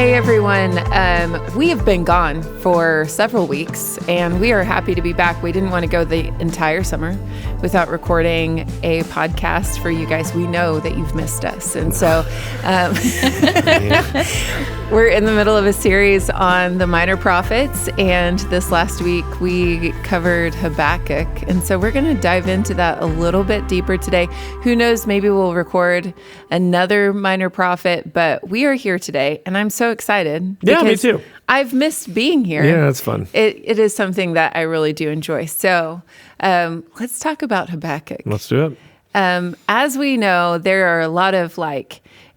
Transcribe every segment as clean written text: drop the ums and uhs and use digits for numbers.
Hey everyone, we have been gone for several weeks and we are happy to be back. We didn't want to go the entire summer without recording a podcast for you guys. We know that you've missed us. And so we're in the middle of a series on the minor prophets, and this last week we covered Habakkuk. And so we're going to dive into that a little bit deeper today. Who knows, maybe we'll record another minor prophet, but we are here today and I'm so excited. Yeah, me too. I've missed being here. Yeah, it's fun. It is something that I really do enjoy. So let's talk about Habakkuk. Let's do it. As we know, there are a lot of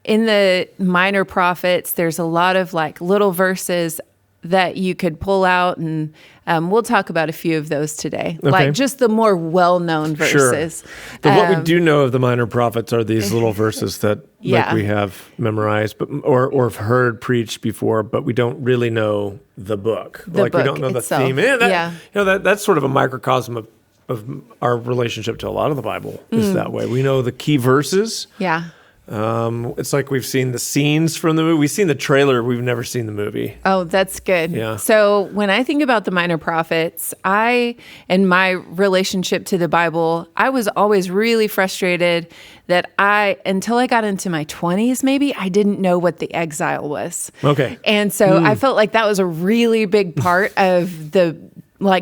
in the minor prophets, there's a lot of little verses that you could pull out, and we'll talk about a few of those today. Okay. Just the more well-known verses. Sure. What we do know of the minor prophets are these little verses that we have memorized, but or have heard preached before, but we don't really know the book. We don't know itself. The theme. That's sort of a microcosm of our relationship to a lot of the Bible is that way. We know the key verses. Yeah. It's like we've seen the scenes from the movie. We've seen the trailer. We've never seen the movie. Oh, that's good. Yeah. So when I think about the minor prophets, in my relationship to the Bible, I was always really frustrated that until I got into my 20s, maybe, I didn't know what the exile was. Okay. And so I felt like that was a really big part of the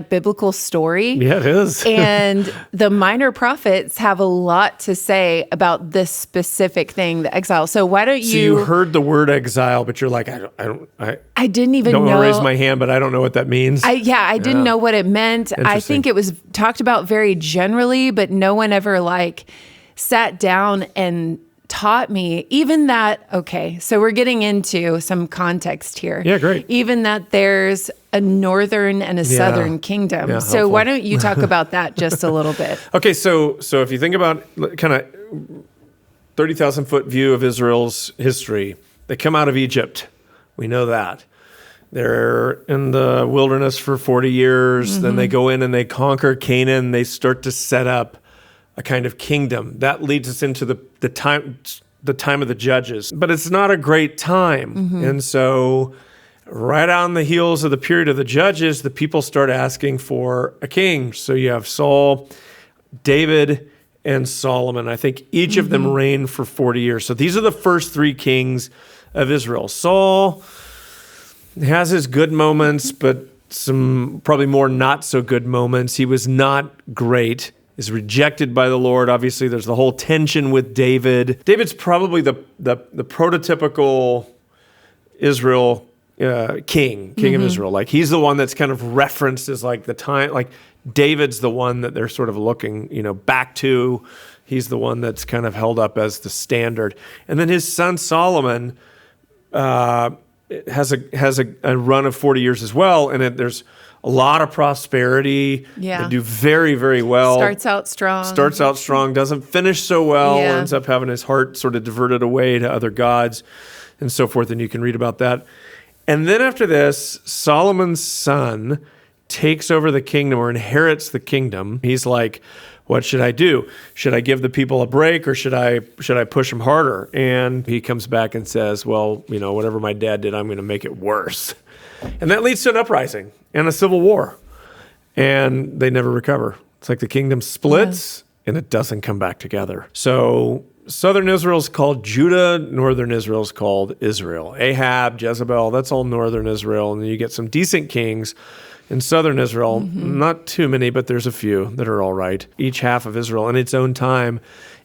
biblical story. Yeah, it is. And the minor prophets have a lot to say about this specific thing, the exile. So why don't you... So you heard the word exile, but you're like, I didn't even don't know. want to raise my hand, but I don't know what that means. I didn't know what it meant. I think it was talked about very generally, but no one ever sat down and taught me even that. Okay, so we're getting into some context here. Yeah, great. Even that there's a northern and a southern kingdom. Yeah, so why don't you talk about that just a little bit? Okay, so if you think about kind of 30,000 foot view of Israel's history, they come out of Egypt. We know that. They're in the wilderness for 40 years. Then they go in and they conquer Canaan. They start to set up a kind of kingdom. That leads us into the time of the judges. But it's not a great time. And so right on the heels of the period of the judges, the people start asking for a king. So you have Saul, David, and Solomon. I think each of them reigned for 40 years. So these are the first three kings of Israel. Saul has his good moments, but some probably more not so good moments. He was not great. Is rejected by the Lord. Obviously, there's the whole tension with David. David's probably the prototypical Israel king of Israel. He's the one that's kind of referenced as the time. David's the one that they're sort of looking, back to. He's the one that's kind of held up as the standard. And then his son Solomon has a run of 40 years as well, and there's a lot of prosperity. Yeah. They do very, very well. Starts out strong, doesn't finish so well, ends up having his heart sort of diverted away to other gods and so forth, and you can read about that. And then after this, Solomon's son takes over the kingdom or inherits the kingdom. He's like, what should I do? Should I give the people a break or should I push them harder? And he comes back and says, well, whatever my dad did, I'm going to make it worse. And that leads to an uprising and a civil war. And they never recover. It's like the kingdom splits and it doesn't come back together. So southern Israel's called Judah, northern Israel's called Israel. Ahab, Jezebel, that's all northern Israel. And then you get some decent kings in southern Israel. Not too many, but there's a few that are all right. Each half of Israel in its own time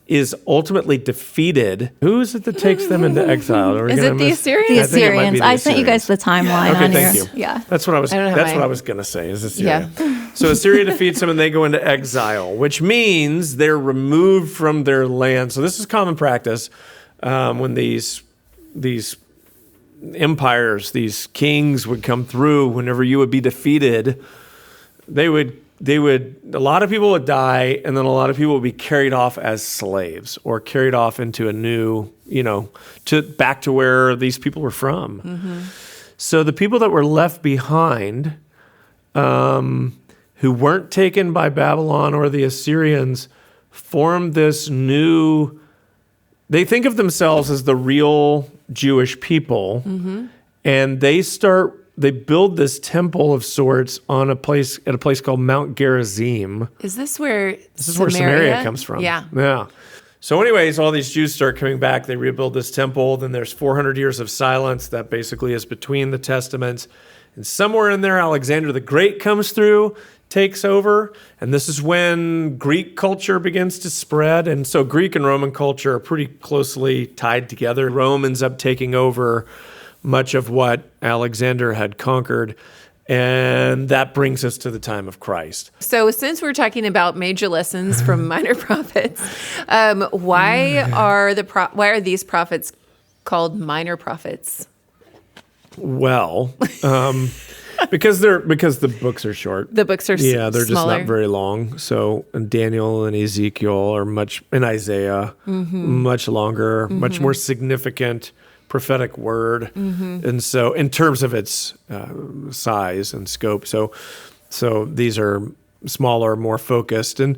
is ultimately defeated. Who is it that takes them into exile? Is it the Assyrians? The Assyrians. I sent you guys the timeline on here. Thank you. Yeah. That's what I was going to say, is Assyria. Yeah. So Assyria defeats them and they go into exile, which means they're removed from their land. So this is common practice when these empires, these kings would come through. Whenever you would be defeated, a lot of people would die, and then a lot of people would be carried off as slaves or carried off into a new, back to where these people were from. So the people that were left behind, who weren't taken by Babylon or the Assyrians, formed this new, they think of themselves as the real Jewish people, and they build this temple of sorts at a place called Mount Gerizim. Is this where Samaria comes from? Yeah. Yeah. So anyways, all these Jews start coming back. They rebuild this temple. Then there's 400 years of silence. That basically is between the Testaments. And somewhere in there, Alexander the Great comes through, takes over. And this is when Greek culture begins to spread. And so Greek and Roman culture are pretty closely tied together. Rome ends up taking over much of what Alexander had conquered. And that brings us to the time of Christ. So since we're talking about major lessons from minor prophets, why are these prophets called minor prophets? Well, because the books are short. The books are they're just smaller. Not very long. So Daniel and Ezekiel and Isaiah, much longer, much more significant prophetic word. And so in terms of its size and scope, so these are smaller, more focused, and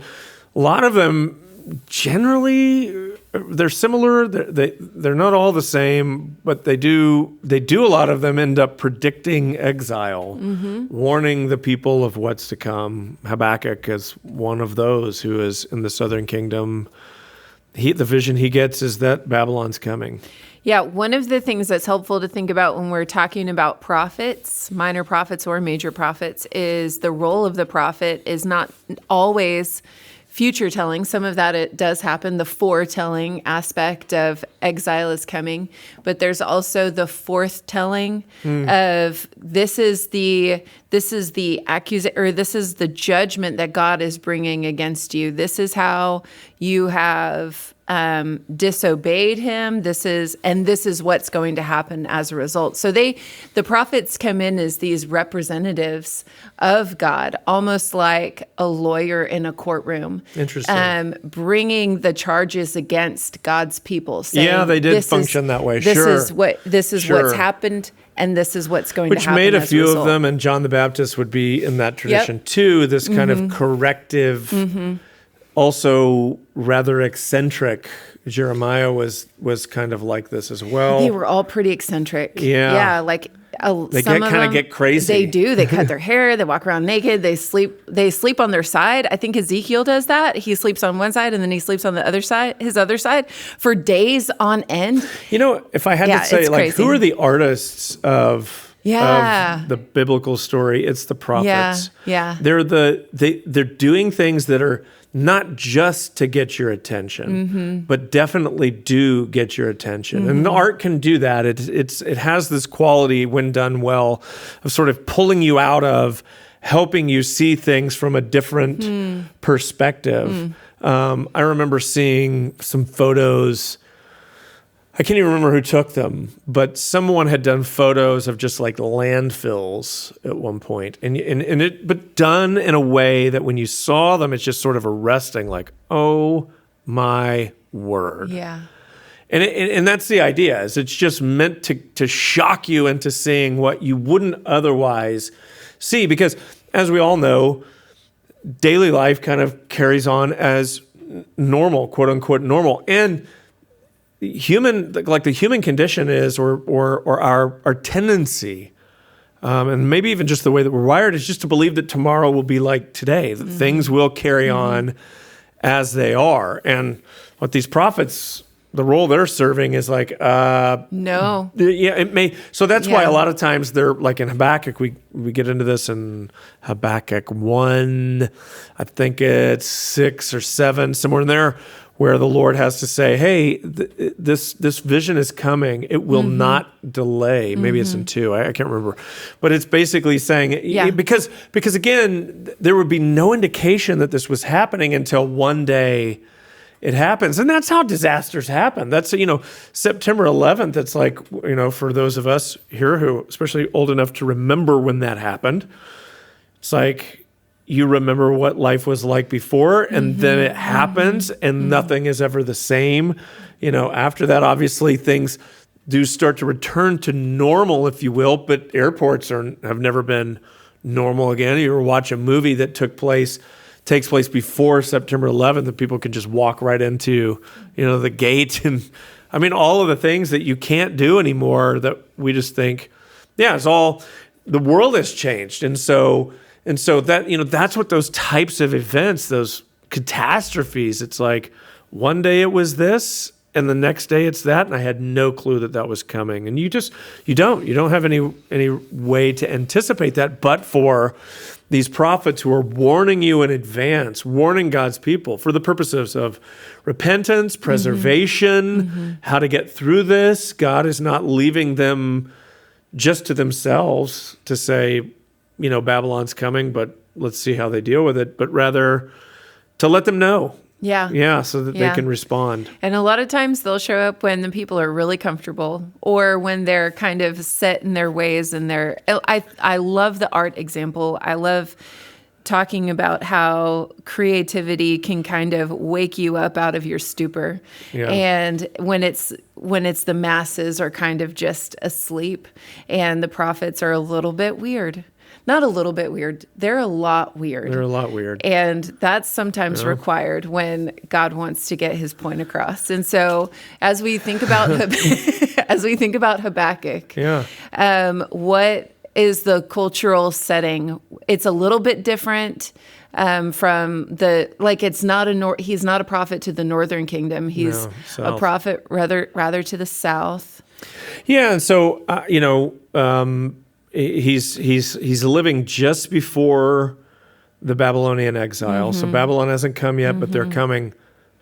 a lot of them generally they're similar. They're not all the same, but they do a lot of them end up predicting exile, warning the people of what's to come. Habakkuk is one of those who is in the southern kingdom. The vision he gets is that Babylon's coming. Yeah, one of the things that's helpful to think about when we're talking about prophets, minor prophets or major prophets, is the role of the prophet is not always future telling. Some of that it does happen, the foretelling aspect of exile is coming, but there's also the forthtelling of this is the accusation, or this is the judgment that God is bringing against you. This is how you have disobeyed him. This is what's going to happen as a result. So the prophets come in as these representatives of God, almost like a lawyer in a courtroom. Interesting. Bringing the charges against God's people. Saying, yeah, they did function that way. This is what's happened, and this is what's going to happen. Which made a as few result. of them, and John the Baptist would be in that tradition too. This kind of corrective. Also rather eccentric. Jeremiah was kind of like this as well. They were all pretty eccentric. Yeah. Like they some kind of get crazy. They do. They cut their hair. They walk around naked. They sleep on their side. I think Ezekiel does that. He sleeps on one side and then he sleeps on the other side, his other side, for days on end. You know, if I had to say, like, crazy. who are the artists of the biblical story? It's the prophets. Yeah. They're doing things that are not just to get your attention, but definitely do get your attention. And art can do that. It has this quality, when done well, of sort of pulling you out of, helping you see things from a different perspective. I remember seeing some photos. I can't even remember who took them, but someone had done photos of just like landfills at one point, but done in a way that when you saw them, it's just sort of arresting, like, oh my word. Yeah. And that's the idea, is it's just meant to shock you into seeing what you wouldn't otherwise see, because as we all know, daily life kind of carries on as normal, quote unquote normal, and the human condition is, or our tendency, and maybe even just the way that we're wired, is just to believe that tomorrow will be like today, that things will carry on as they are. And what these prophets, the role they're serving is like, no. Yeah, it may. So that's why a lot of times they're like in Habakkuk, we get into this in Habakkuk 1, I think it's 6 or 7, somewhere in there, where the Lord has to say, hey, this vision is coming. It will not delay. Maybe it's in 2. I can't remember. But it's basically saying, because again, there would be no indication that this was happening until one day it happens. And that's how disasters happen. That's, September 11th, it's like, for those of us here who, especially old enough to remember when that happened, it's like, you remember what life was like before, and then it happens, and nothing is ever the same. After that, obviously, things do start to return to normal, if you will, but airports have never been normal again. You ever watch a movie that takes place before September 11th, and people can just walk right into, the gate, and all of the things that you can't do anymore that we just think Yeah, it's all, the world has changed. And so that, that's what those types of events, those catastrophes, it's like one day it was this and the next day it's that. And I had no clue that was coming. And you don't have any way to anticipate that, but for these prophets who are warning you in advance, warning God's people for the purposes of repentance, preservation, how to get through this. God is not leaving them just to themselves to say, Babylon's coming, but let's see how they deal with it, but rather to let them know. Yeah, so that they can respond. And a lot of times they'll show up when the people are really comfortable or when they're kind of set in their ways and I love the art example. I love talking about how creativity can kind of wake you up out of your stupor. Yeah. And when it's the masses are kind of just asleep and the prophets are a little bit weird. Not a little bit weird. They're a lot weird. And that's sometimes required when God wants to get his point across. And so as we think about Habakkuk, what is the cultural setting? It's a little bit different from he's not a prophet to the northern kingdom. He's a prophet rather to the south. Yeah, and so he's living just before the Babylonian exile. So Babylon hasn't come yet, but they're coming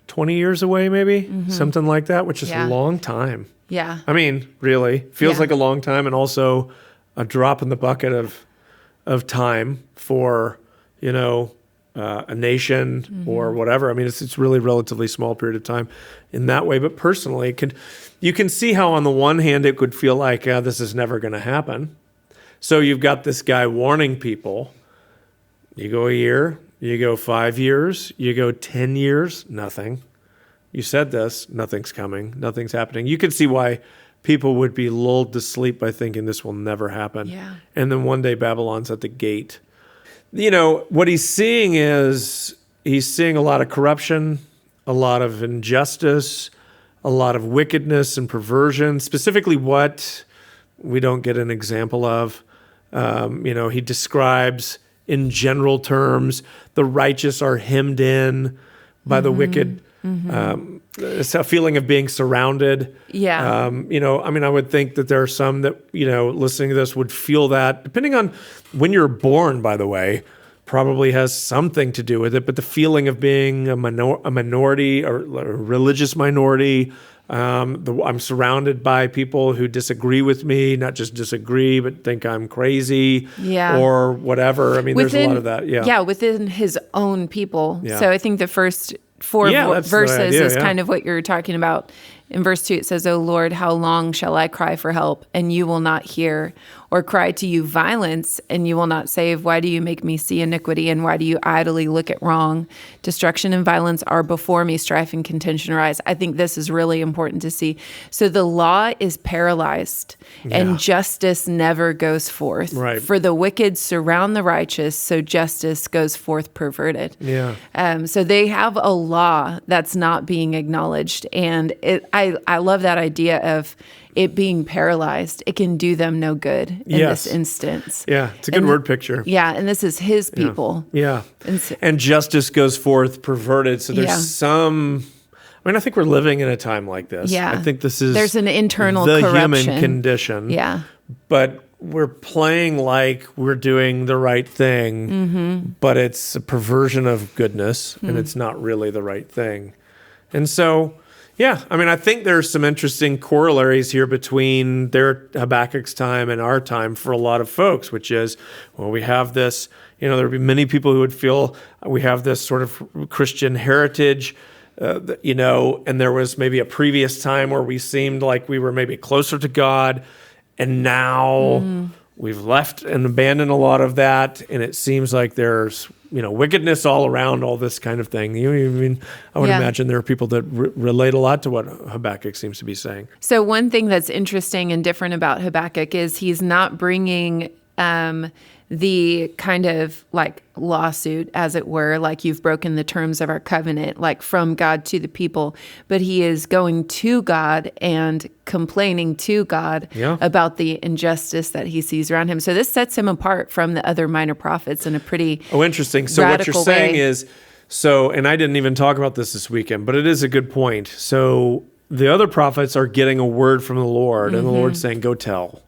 20 years away, maybe something like that, which is a long time. Yeah, I mean, really feels like a long time, and also a drop in the bucket of time for a nation or whatever. I mean, it's really relatively small period of time in that way. But personally, you can see how on the one hand it could feel like this is never going to happen. So you've got this guy warning people. You go a year, you go 5 years, you go 10 years, nothing. You said this, nothing's coming, nothing's happening. You can see why people would be lulled to sleep by thinking this will never happen. Yeah. And then one day Babylon's at the gate. What he's seeing is a lot of corruption, a lot of injustice, a lot of wickedness and perversion, specifically what we don't get an example of. He describes in general terms, the righteous are hemmed in by the wicked. It's a feeling of being surrounded. Yeah. I would think that there are some that, listening to this would feel that, depending on when you're born, by the way, probably has something to do with it. But the feeling of being a minority or a religious minority, I'm surrounded by people who disagree with me, not just disagree, but think I'm crazy or whatever. I mean, there's a lot of that. Yeah. Yeah, within his own people. Yeah. So I think the first four verses is kind of what you're talking about. In verse 2, it says, "O Lord, how long shall I cry for help, and you will not hear? Or cry to you violence, and you will not save? Why do you make me see iniquity, and why do you idly look at wrong? Destruction and violence are before me, strife and contention arise." I think this is really important to see. So the law is paralyzed, and justice never goes forth. Right. For the wicked surround the righteous, so justice goes forth perverted. Yeah. So they have a law that's not being acknowledged, and I love that idea of it being paralyzed. It can do them no good in this instance. Yeah, it's a good word picture. Yeah, and this is his people. Yeah. And justice goes forth perverted. So there's some... I think we're living in a time like this. Yeah. I think there's an internal the corruption. Human condition. Yeah. But we're playing like we're doing the right thing, but it's a perversion of goodness, and it's not really the right thing. And so... yeah, I think there's some interesting corollaries here between Habakkuk's time and our time for a lot of folks, which is, we have this, there would be many people who would feel we have this sort of Christian heritage, and there was maybe a previous time where we seemed like we were maybe closer to God, and now we've left and abandoned a lot of that, and it seems like there's wickedness all around, all this kind of thing. I would imagine there are people that relate a lot to what Habakkuk seems to be saying. So one thing that's interesting and different about Habakkuk is he's not bringing the kind of like lawsuit, as it were, like you've broken the terms of our covenant, like from God to the people, but he is going to God and complaining to God about the injustice that he sees around him. So this sets him apart from the other minor prophets in a pretty interesting. So what you're saying is, and I didn't even talk about this weekend, but it is a good point. So the other prophets are getting a word from the Lord, and the Lord's saying, go tell.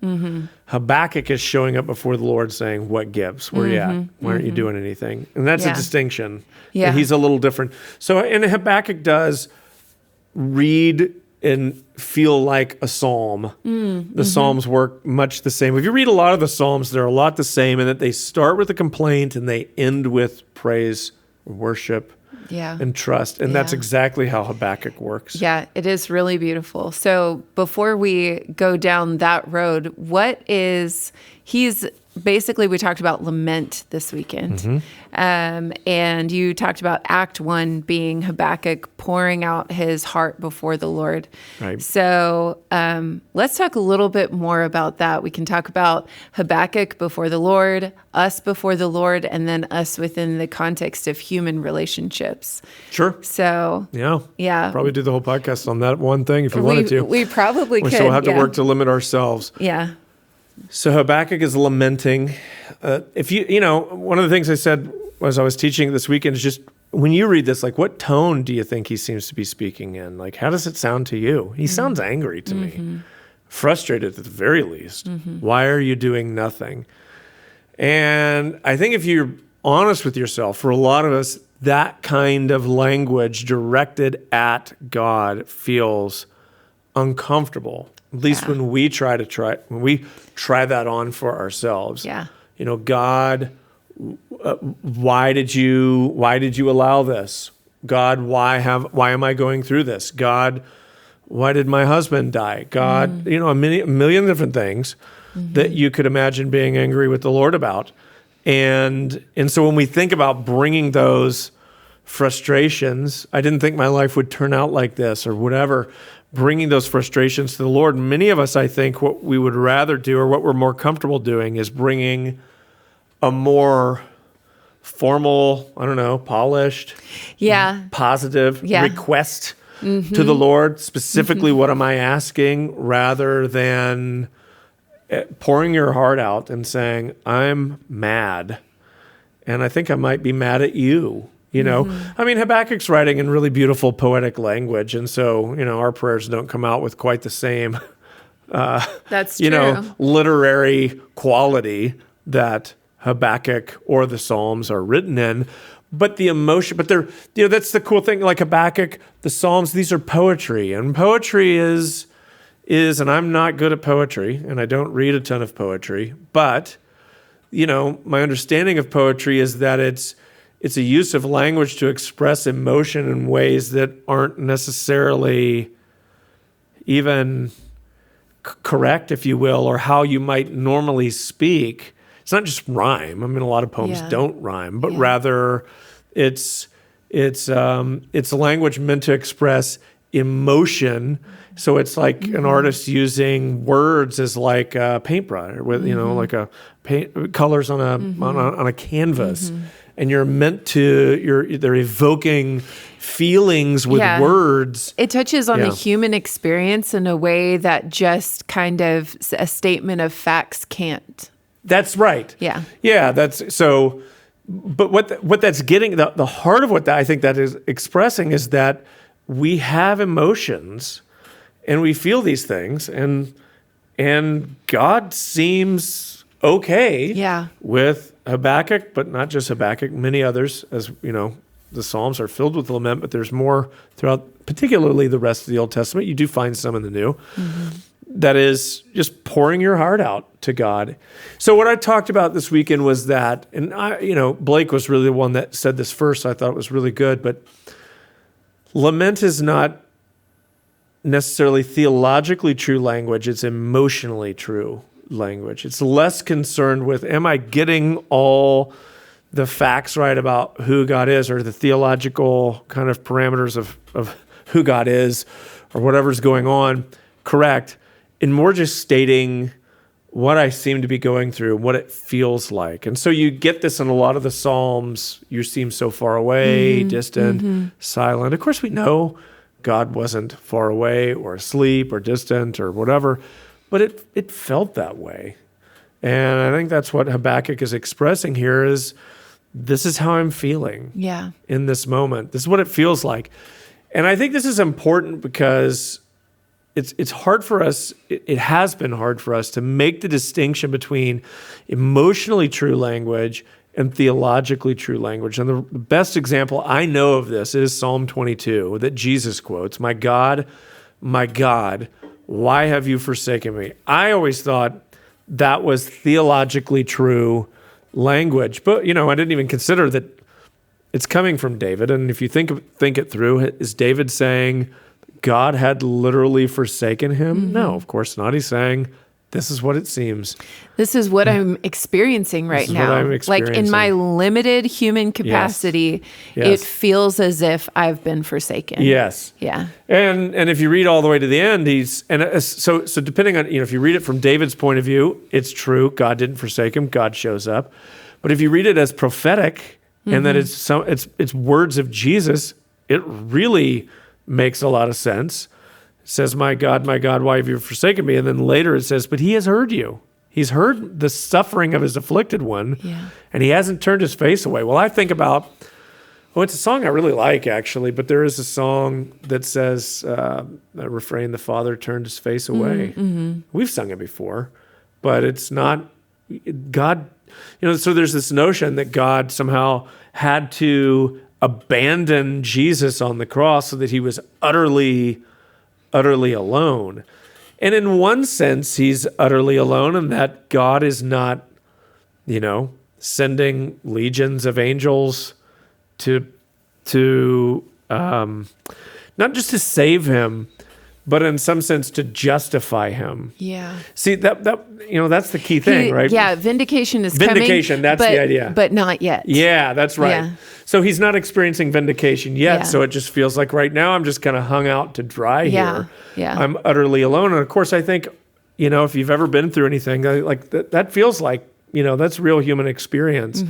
Habakkuk is showing up before the Lord saying, what gives? Where are you at? Why aren't you doing anything? And that's a distinction. Yeah. And he's a little different. So, and Habakkuk does read and feel like a psalm. The Psalms work much the same. If you read a lot of the Psalms, they're a lot the same in that they start with a complaint and they end with praise, worship, and trust. And that's exactly how Habakkuk works. Yeah, it is really beautiful. So before we go down that road, we talked about lament this weekend. And you talked about Act 1 being Habakkuk pouring out his heart before the Lord. Right. So let's talk a little bit more about that. We can talk about Habakkuk before the Lord, us before the Lord, and then us within the context of human relationships. Sure. So yeah. Probably do the whole podcast on that one thing if you wanted to. We probably could. We still have to work to limit ourselves. Yeah. So Habakkuk is lamenting. One of the things I said as I was teaching this weekend is just when you read this, like, what tone do you think he seems to be speaking in? Like, how does it sound to you? He sounds angry to me, frustrated at the very least. Why are you doing nothing? And I think if you're honest with yourself, for a lot of us, that kind of language directed at God feels uncomfortable. At least when we try that on for ourselves. Yeah. God, why did you allow this? God, why am I going through this? God, why did my husband die? God, a million different things that you could imagine being angry with the Lord about. And so when we think about bringing those frustrations, I didn't think my life would turn out like this or whatever, bringing those frustrations to the Lord. Many of us, I think, what we would rather do or what we're more comfortable doing is bringing a more formal, polished, positive request to the Lord. Specifically, what am I asking, rather than pouring your heart out and saying, I'm mad, and I think I might be mad at you. Habakkuk's writing in really beautiful poetic language, and so, our prayers don't come out with quite the same, that's true, literary quality that Habakkuk or the Psalms are written in. But the emotion, that's the cool thing. Like Habakkuk, the Psalms, these are poetry, and poetry is, and I'm not good at poetry, and I don't read a ton of poetry, but, my understanding of poetry is that it's a use of language to express emotion in ways that aren't necessarily even correct, if you will, or how you might normally speak. It's not just rhyme. A lot of poems don't rhyme, but rather it's language meant to express emotion. So it's like an artist using words as like a paintbrush, with like a colors on a canvas. And you're meant to, they're evoking feelings with words. It touches on the human experience in a way that just kind of a statement of facts can't. That's right. Yeah. Yeah, that's so. But what that's getting, the heart of what I think that is expressing is that we have emotions and we feel these things, and God seems okay with Habakkuk, but not just Habakkuk, many others, as the Psalms are filled with lament, but there's more throughout, particularly the rest of the Old Testament. You do find some in the New. That is just pouring your heart out to God. So what I talked about this weekend was that, and Blake was really the one that said this first, so I thought it was really good, but lament is not necessarily theologically true language, it's emotionally true language. It's less concerned with, am I getting all the facts right about who God is, or the theological kind of parameters of who God is, or whatever's going on correct, and more just stating what I seem to be going through, what it feels like. And so you get this in a lot of the Psalms. You seem so far away, distant, silent. Of course, we know God wasn't far away or asleep or distant or whatever, but it felt that way. And I think that's what Habakkuk is expressing here is, this is how I'm feeling in this moment. This is what it feels like. And I think this is important because it's hard for us, it has been hard for us to make the distinction between emotionally true language and theologically true language. And the best example I know of this is Psalm 22 that Jesus quotes, my God, why have you forsaken me?" I always thought that was theologically true language. But, I didn't even consider that it's coming from David. And if you think it through, is David saying God had literally forsaken him? No, of course not. He's saying, this is what it seems. This is what I'm experiencing right now. Like in my limited human capacity, it feels as if I've been forsaken. Yes. Yeah. And if you read all the way to the end, so depending on, if you read it from David's point of view, it's true. God didn't forsake him. God shows up. But if you read it as prophetic and that it's words of Jesus, it really makes a lot of sense. It says, my God, why have you forsaken me? And then later it says, but he has heard you. He's heard the suffering of his afflicted one, and he hasn't turned his face away. Well, I think about, it's a song I really like, actually, but there is a song that says, a refrain, the Father turned his face away. We've sung it before, but it's not, God, so there's this notion that God somehow had to abandon Jesus on the cross so that he was utterly alone. And in one sense, he's utterly alone in that God is not, sending legions of angels to not just to save him, but in some sense to justify him. Yeah. See, that's the key thing, right? Yeah, vindication is coming. That's the idea. But not yet. Yeah, that's right. Yeah. So he's not experiencing vindication yet, so it just feels like right now I'm just kind of hung out to dry here. Yeah. I'm utterly alone. And of course, I think, if you've ever been through anything, like that feels like, that's real human experience.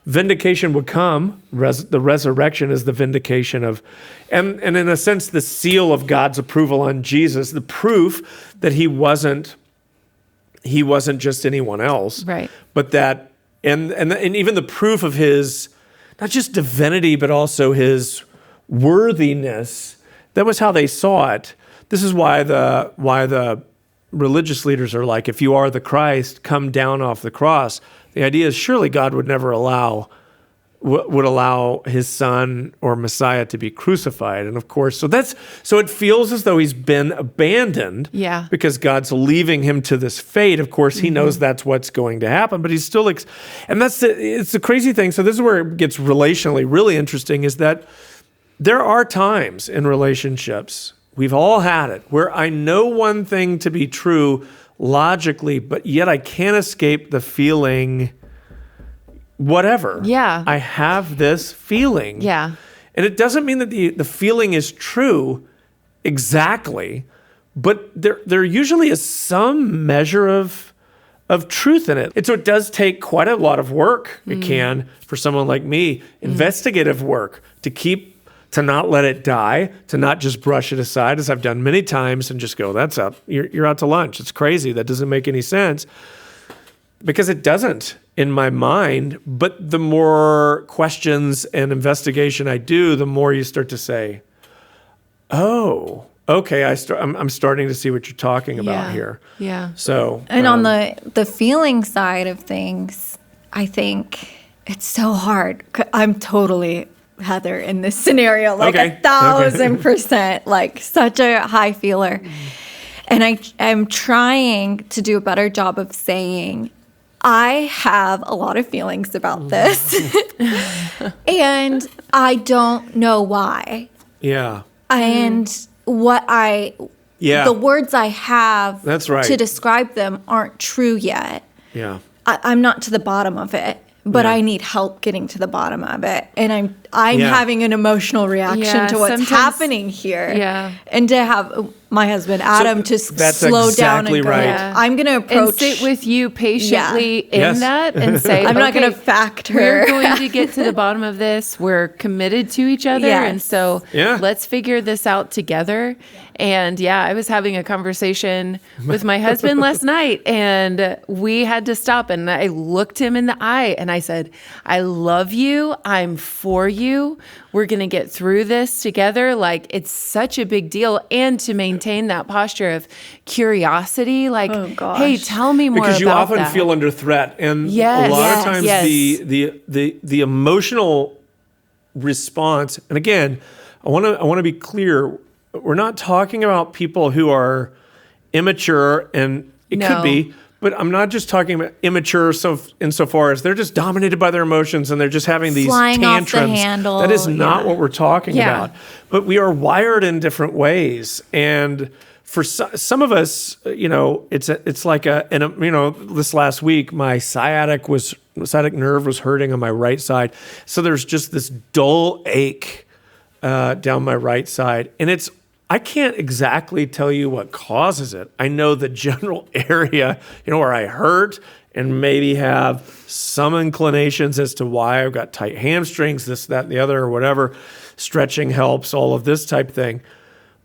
Vindication would come. The resurrection is the vindication of, and in a sense, the seal of God's approval on Jesus, the proof that he wasn't just anyone else. Right. But that, and even the proof of his, not just divinity, but also his worthiness. That was how they saw it. This is why the religious leaders are like, if you are the Christ, come down off the cross. The idea is surely God would never allow his son or Messiah to be crucified. And of course, so it feels as though he's been abandoned because God's leaving him to this fate. Of course, he knows that's what's going to happen, but he's still, it's the crazy thing. So this is where it gets relationally really interesting, is that there are times in relationships, we've all had it, where I know one thing to be true logically, but yet I can't escape the feeling whatever. Yeah. I have this feeling. Yeah. And it doesn't mean that the feeling is true exactly, but there usually is some measure of truth in it. And so it does take quite a lot of work. It can, for someone like me, investigative work to not let it die, to not just brush it aside, as I've done many times, and just go, that's up. You're out to lunch. It's crazy. That doesn't make any sense. Because it doesn't in my mind. But the more questions and investigation I do, the more you start to say, oh, okay, I'm starting to see what you're talking about here. Yeah. So, and on the feeling side of things, I think it's so hard. I'm totally Heather in this scenario, like 1,000%, like such a high feeler. And I'm trying to do a better job of saying, I have a lot of feelings about this and I don't know why. Yeah. And the words I have to describe them aren't true yet. Yeah. I'm not to the bottom of it. But I need help getting to the bottom of it. And I'm having an emotional reaction to what's happening here. Yeah. And to have my husband Adam to that's slow down exactly and go, right. Yeah. I'm going to approach. And sit with you patiently in Yes. that and say, I'm not going to "Okay, fact her. we're going to get to the bottom of this. We're committed to each other. Yes. And so Yeah. let's figure this out together." And I was having a conversation with my husband last night, and we had to stop. And I looked him in the eye and I said, "I love you. I'm for you. We're going to get through this together." Like, it's such a big deal. And to maintain that posture of curiosity, like, Oh, gosh. hey, tell me more Because you about often that. feel under threat, and Yes. a lot Yes. of times Yes. the emotional response. And again, I want to be clear. We're not talking about people who are immature, and it No. could be. But I'm not just talking about immature insofar as they're just dominated by their emotions and they're just having these Flying off the tantrums. handle, That is not yeah. what we're talking Yeah. about. But we are wired in different ways, and for some of us, it's like this last week, my sciatic nerve was hurting on my right side, so there's just this dull ache down my right side, and I can't exactly tell you what causes it. I know the general area, where I hurt and maybe have some inclinations as to why I've got tight hamstrings, this, that, and the other, or whatever. Stretching helps, all of this type thing.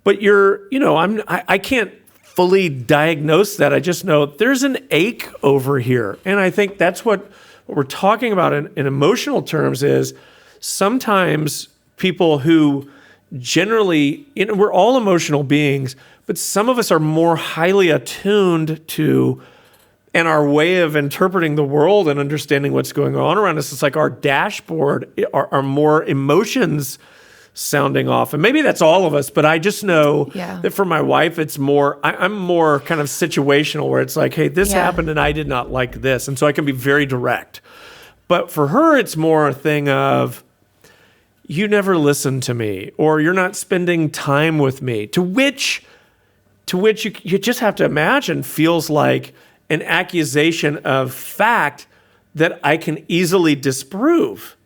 But I can't fully diagnose that. I just know there's an ache over here. And I think that's what we're talking about in emotional terms is sometimes people who generally, we're all emotional beings, but some of us are more highly attuned to, and our way of interpreting the world and understanding what's going on around us, it's like our dashboard are more emotions sounding off. And maybe that's all of us, but I just know that for my wife, it's more, I'm more kind of situational where it's like, hey, this happened and I did not like this. And so I can be very direct. But for her, it's more a thing of, you never listen to me, or you're not spending time with me, to which you just have to imagine feels like an accusation of fact that I can easily disprove.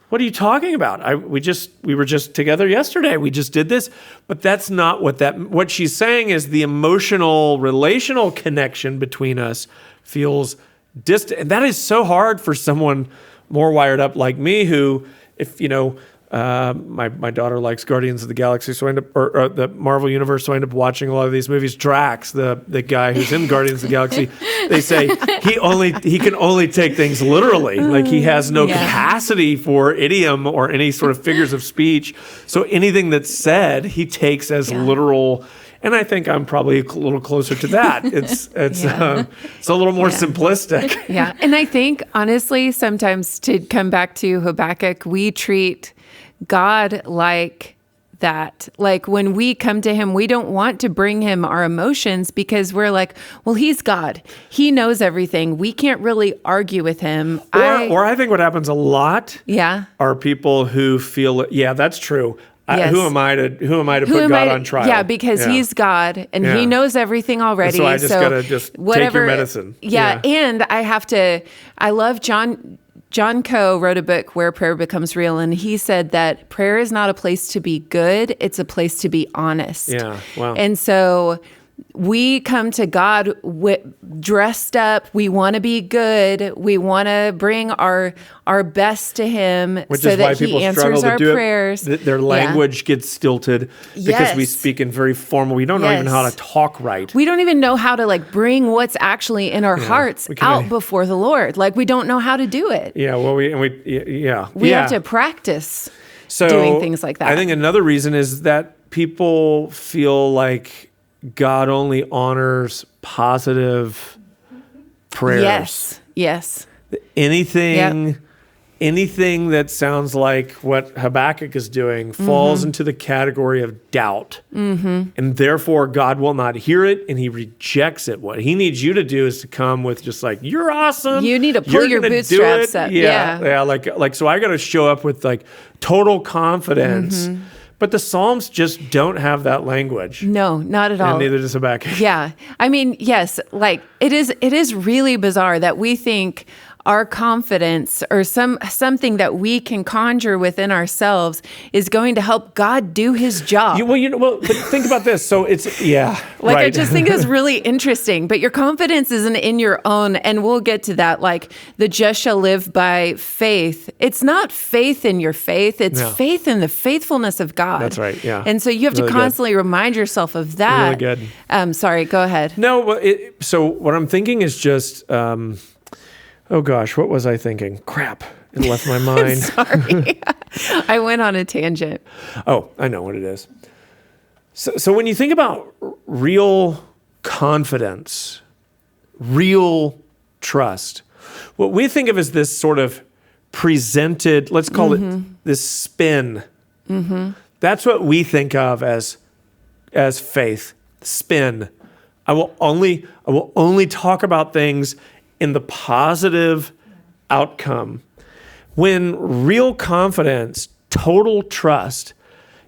What are you talking about? We were just together yesterday. We just did this, but that's not what she's saying is the emotional, relational connection between us feels distant. And that is so hard for someone more wired up like me, who, if my daughter likes Guardians of the Galaxy, so I end up, or the Marvel Universe, so I end up watching a lot of these movies. Drax, the guy who's in Guardians of the Galaxy, they say he can only take things literally. Like, he has no capacity for idiom or any sort of figures of speech. So anything that's said, he takes as literal. And I think I'm probably a little closer to that. It's a little more simplistic. Yeah. And I think, honestly, sometimes, to come back to Habakkuk, we treat God like that. Like, when we come to him, we don't want to bring him our emotions because we're like, well, he's God. He knows everything. We can't really argue with him. Or I think what happens a lot are people who feel, that's true. Yes. Who am I to put God on trial? Yeah, because he's God and he knows everything already. And so I just gotta take your medicine. Yeah, and I love John Coe wrote a book, Where Prayer Becomes Real, and he said that prayer is not a place to be good, it's a place to be honest. Yeah, wow. And so we come to God dressed up. We want to be good. We want to bring our best to him, which so is why that people he struggle answers to our do prayers. it. Their language gets stilted because we speak in very formal. We don't know even how to talk right. We don't even know how to bring what's actually in our hearts out before the Lord. Like, we don't know how to do it. Yeah, well, we have to practice doing things like that. I think another reason is that people feel like God only honors positive prayers. Yes. Anything that sounds like what Habakkuk is doing falls into the category of doubt. Mm-hmm. And therefore, God will not hear it, and he rejects it. What he needs you to do is to come with just like, you're awesome. You need to pull your bootstraps up. Yeah. Like, so I got to show up with like total confidence. Mm-hmm. But the Psalms just don't have that language. No, not at all. And neither does Habakkuk. Yeah. I mean, yes, like it is really bizarre that we think our confidence or something that we can conjure within ourselves is going to help God do his job. But think about this. So it's, I just think it's really interesting, but your confidence isn't in your own, and we'll get to that, like the just shall live by faith. It's not faith in your faith. It's faith in the faithfulness of God. That's right. Yeah. And so you have to constantly remind yourself of that. Really good. Sorry, go ahead. No, so what I'm thinking is just, oh gosh, what was I thinking? Crap, it left my mind. Sorry. I went on a tangent. Oh, I know what it is. So when you think about real confidence, real trust, what we think of as this sort of presented, let's call it this spin. That's what we think of as faith, spin. I will only talk about things in the positive outcome. When real confidence, total trust,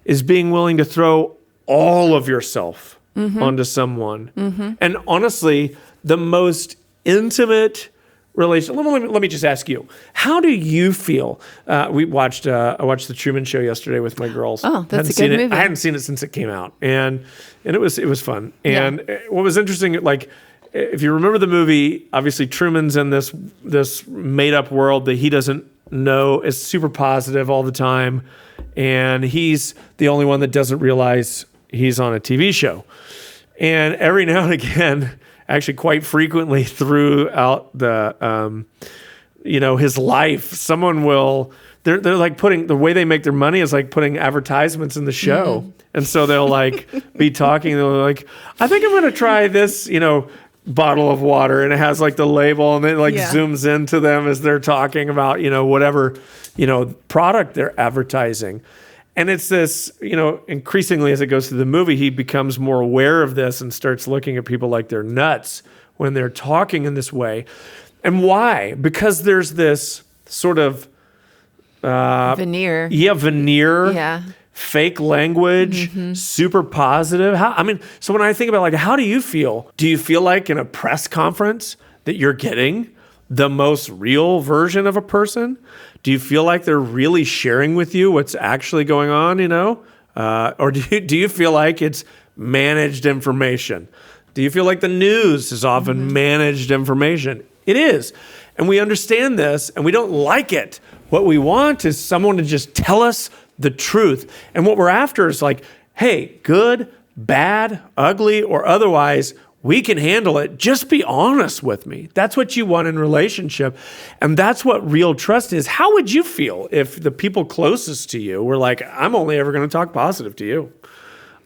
is being willing to throw all of yourself onto someone. And honestly, the most intimate relation. Let me just ask you, how do you feel? I watched the Truman Show yesterday with my girls. Oh, that's a good movie. I hadn't seen it since it came out, and it was fun. And what was interesting, like, if you remember the movie, obviously Truman's in this made up world that he doesn't know is super positive all the time, and he's the only one that doesn't realize he's on a TV show. And every now and again, actually quite frequently throughout the his life, someone will they're like putting, the way they make their money is like putting advertisements in the show. And so they'll like be talking, they'll like, I think I'm gonna try this, bottle of water, and it has like the label, and it zooms into them as they're talking about, whatever, product they're advertising. And it's this, increasingly as it goes through the movie, he becomes more aware of this and starts looking at people like they're nuts when they're talking in this way. And why? Because there's this sort of veneer. Veneer. Yeah. Fake language, super positive. So when I think about, like, how do you feel? Do you feel like in a press conference that you're getting the most real version of a person? Do you feel like they're really sharing with you what's actually going on, or do you feel like it's managed information? Do you feel like the news is often managed information? It is. And we understand this, and we don't like it. What we want is someone to just tell us the truth. And what we're after is like, hey, good, bad, ugly, or otherwise, we can handle it. Just be honest with me. That's what you want in relationship. And that's what real trust is. How would you feel if the people closest to you were like, I'm only ever going to talk positive to you?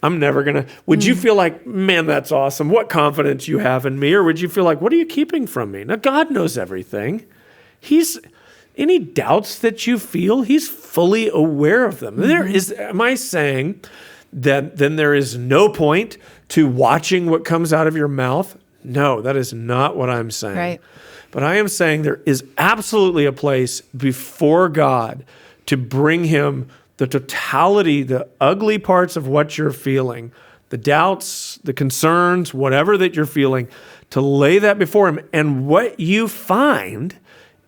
I'm never going to. Would you feel like, man, that's awesome. What confidence you have in me? Or would you feel like, what are you keeping from me? Now, God knows everything. Any doubts that you feel, he's fully aware of them. Am I saying that then there is no point to watching what comes out of your mouth? No, that is not what I'm saying. Right. But I am saying there is absolutely a place before God to bring him the totality, the ugly parts of what you're feeling, the doubts, the concerns, whatever that you're feeling, to lay that before him. And what you find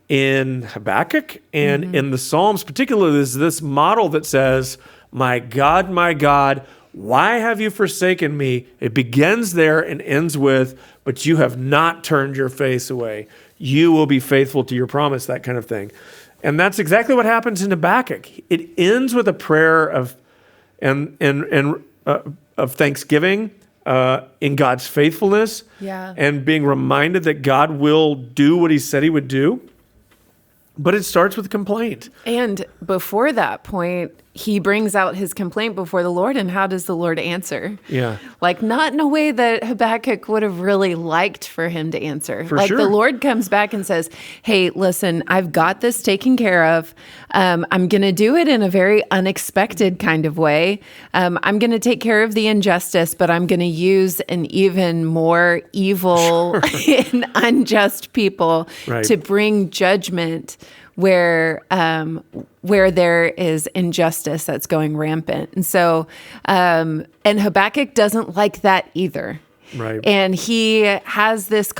in Habakkuk and in the Psalms particularly is this model that says, my God, why have you forsaken me? It begins there and ends with, but you have not turned your face away. You will be faithful to your promise, that kind of thing. And that's exactly what happens in Habakkuk. It ends with a prayer of thanksgiving in God's faithfulness, and being reminded that God will do what he said he would do. But it starts with complaint. And before that point, he brings out his complaint before the Lord. And how does the Lord answer? Yeah. Like, not in a way that Habakkuk would have really liked for him to answer. For sure. The Lord comes back and says, hey, listen, I've got this taken care of. I'm going to do it in a very unexpected kind of way. I'm going to take care of the injustice, but I'm going to use an even more evil and unjust people to bring judgment where there is injustice that's going rampant. And so, and Habakkuk doesn't like that either. Right. And he has this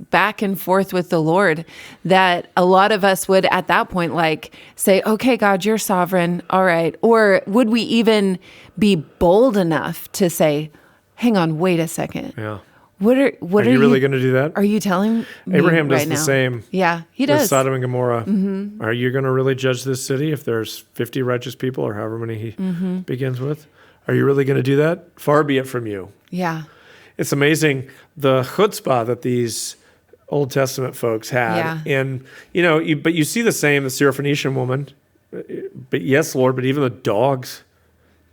back and forth with the Lord that a lot of us would at that point like say, okay, God, you're sovereign. All right. Or would we even be bold enough to say, hang on, wait a second. Yeah. What are you really going to do that? Are you telling me Abraham does right the now? same. Yeah, he With does. Sodom and Gomorrah. Mm-hmm. Are you going to really judge this city if there's 50 righteous people or however many he begins with? Are you really going to do that? Far be it from you. Yeah. It's amazing the chutzpah that these Old Testament folks had. Yeah. And, but you see the Syrophoenician woman. But yes, Lord, but even the dogs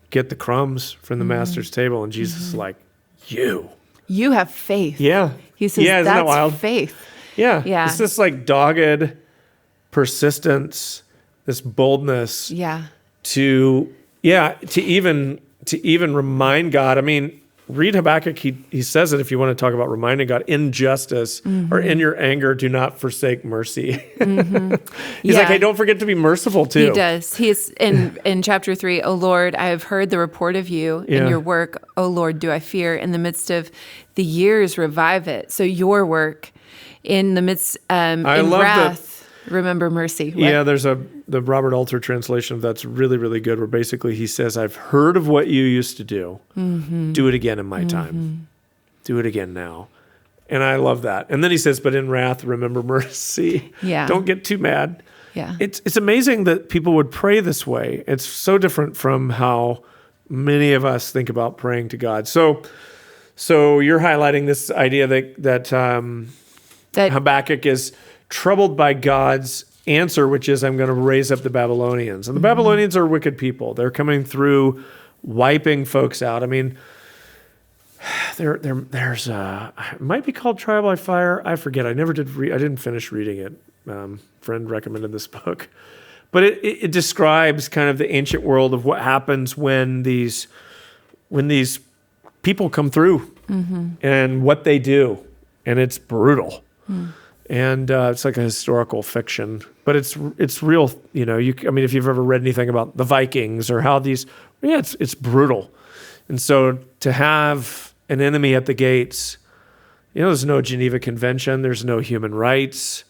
get the crumbs from the master's table. And Jesus is like, You have faith. Yeah. He says, isn't that that's wild? faith. Yeah. Yeah. It's this like dogged persistence, this boldness to even remind God. I mean, read Habakkuk. He says it if you want to talk about reminding God in justice or in your anger, do not forsake mercy. He's like, hey, don't forget to be merciful too. He does. He's in chapter 3, O Lord, I have heard the report of you in your work. O Lord, do I fear? In the midst of the years, revive it. So your work in the midst, in wrath, remember mercy. What? Yeah, there's the Robert Alter translation of that's really, really good, where basically he says, I've heard of what you used to do. Do it again in my time. Do it again now. And I love that. And then he says, but in wrath, remember mercy. Yeah. Don't get too mad. Yeah. It's amazing that people would pray this way. It's so different from how many of us think about praying to God. So you're highlighting this idea that Habakkuk is troubled by God's answer, which is, I'm going to raise up the Babylonians. And the Babylonians are wicked people. They're coming through, wiping folks out. I mean, there's it might be called Trial by Fire. I forget. I didn't finish reading it. Friend recommended this book. But it describes kind of the ancient world of what happens when these people come through and what they do. And it's brutal. And it's like a historical fiction, but it's real. If you've ever read anything about the Vikings or how it's brutal. And so to have an enemy at the gates, there's no Geneva Convention, there's no human rights.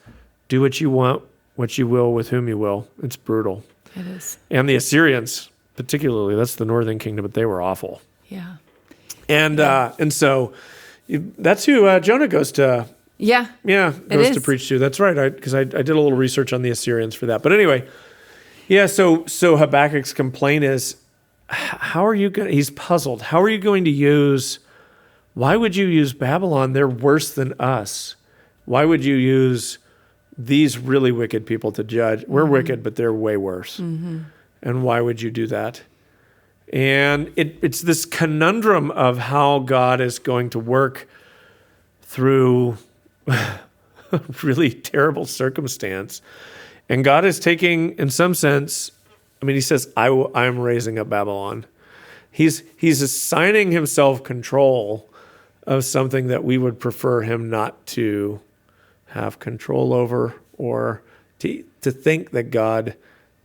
Do what you want, what you will, with whom you will. It's brutal. It is. And the Assyrians, particularly, that's the northern kingdom, but they were awful. Yeah. And so that's who Jonah goes to. Yeah. Yeah, goes to preach to. That's right, because I did a little research on the Assyrians for that. But anyway, so Habakkuk's complaint is, how are you going? He's puzzled. How are you going to use? Why would you use Babylon? They're worse than us. Why would you use these really wicked people to judge? We're wicked, but they're way worse. And why would you do that? And it's this conundrum of how God is going to work through really terrible circumstance. And God is taking, in some sense, he says, I'm raising up Babylon. He's assigning himself control of something that we would prefer him not to have control over, or to think that God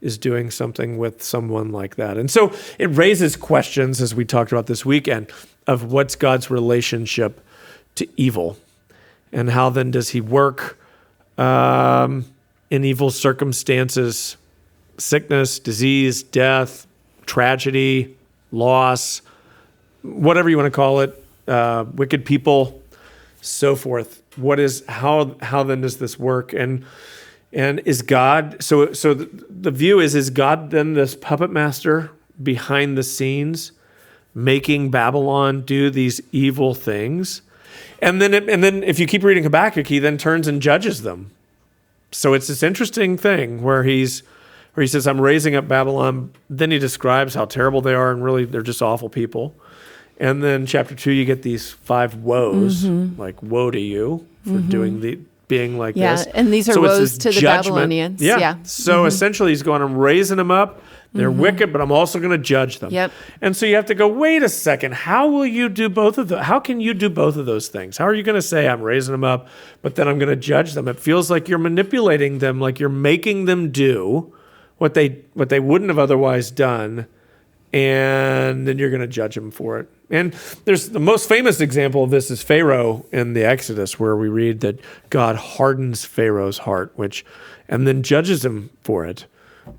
is doing something with someone like that. And so it raises questions, as we talked about this weekend, of what's God's relationship to evil. And how then does he work in evil circumstances, sickness, disease, death, tragedy, loss, whatever you want to call it, wicked people, so forth. How then does this work? And is God, so the view is God then this puppet master behind the scenes making Babylon do these evil things? And then if you keep reading Habakkuk, he then turns and judges them. So it's this interesting thing where he says, I'm raising up Babylon. Then he describes how terrible they are, and really they're just awful people. And then chapter 2, you get these 5 woes, like woe to you for being like this. Yeah, and these are woes to the Babylonians. Yeah. So essentially he's going, I'm raising them up. They're wicked, but I'm also going to judge them. Yep. And so you have to go, wait a second, how will you do both of those? How can you do both of those things? How are you going to say, I'm raising them up, but then I'm going to judge them? It feels like you're manipulating them, like you're making them do what they wouldn't have otherwise done, and then you're going to judge them for it. And there's the most famous example of this is Pharaoh in the Exodus, where we read that God hardens Pharaoh's heart, and then judges him for it.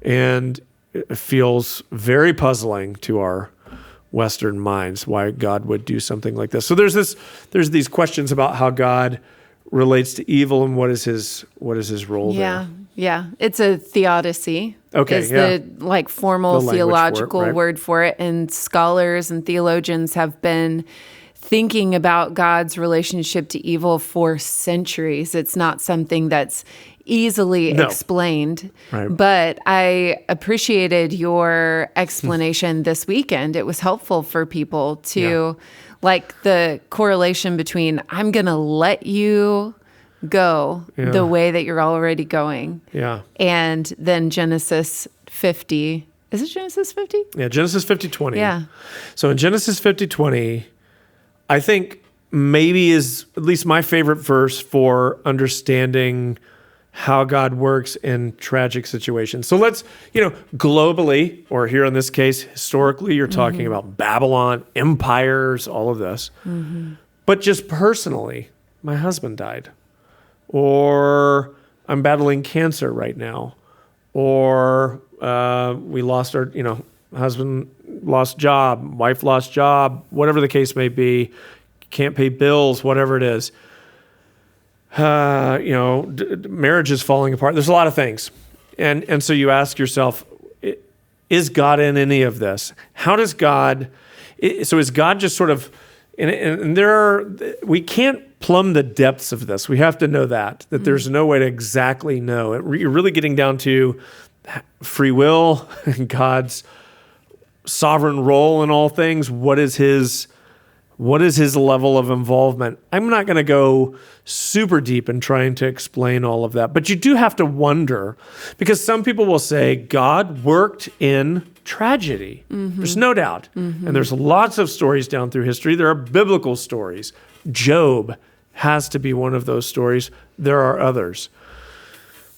And it feels very puzzling to our Western minds why God would do something like this. So there's these questions about how God relates to evil and what is his role there. Yeah. It's a theodicy. Okay, is the formal The language theological for it, right? word for it. And scholars and theologians have been thinking about God's relationship to evil for centuries. It's not something that's easily explained. Right. But I appreciated your explanation this weekend. It was helpful for people to the correlation between I'm going to let you go the way that you're already going. Yeah. And then Genesis 50. Is it Genesis 50? Yeah, Genesis 50:20. Yeah. So in Genesis 50:20, I think maybe is at least my favorite verse for understanding how God works in tragic situations. So let's, globally, or here in this case, historically, you're talking about Babylon, empires, all of this. But just personally, my husband died, or I'm battling cancer right now, or we lost our, husband lost job, wife lost job, whatever the case may be, can't pay bills, whatever it is. Marriage is falling apart. There's a lot of things. And so you ask yourself, is God in any of this? How does God, so is God just sort of, and we can't plumb the depths of this. We have to know that there's no way to exactly know. You're really getting down to free will and God's sovereign role in all things. What is his level of involvement? I'm not going to go super deep in trying to explain all of that, but you do have to wonder, because some people will say God worked in tragedy. There's no doubt. And there's lots of stories down through history. There are biblical stories. Job has to be one of those stories. There are others.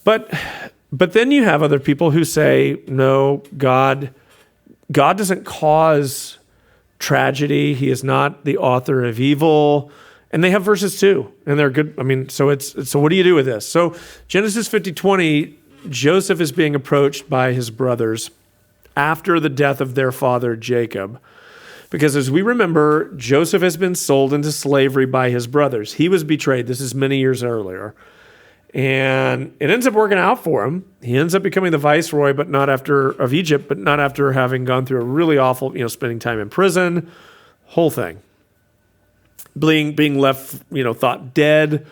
But then you have other people who say, no, God doesn't cause tragedy. He is not the author of evil. And they have verses too, and they're good. I mean, so what do you do with this? So Genesis 50:20, Joseph is being approached by his brothers after the death of their father Jacob. Because as we remember, Joseph has been sold into slavery by his brothers. He was betrayed. This is many years earlier. And it ends up working out for him. He ends up becoming the viceroy, of Egypt, but not after having gone through a really awful, spending time in prison, whole thing. Being left, thought dead,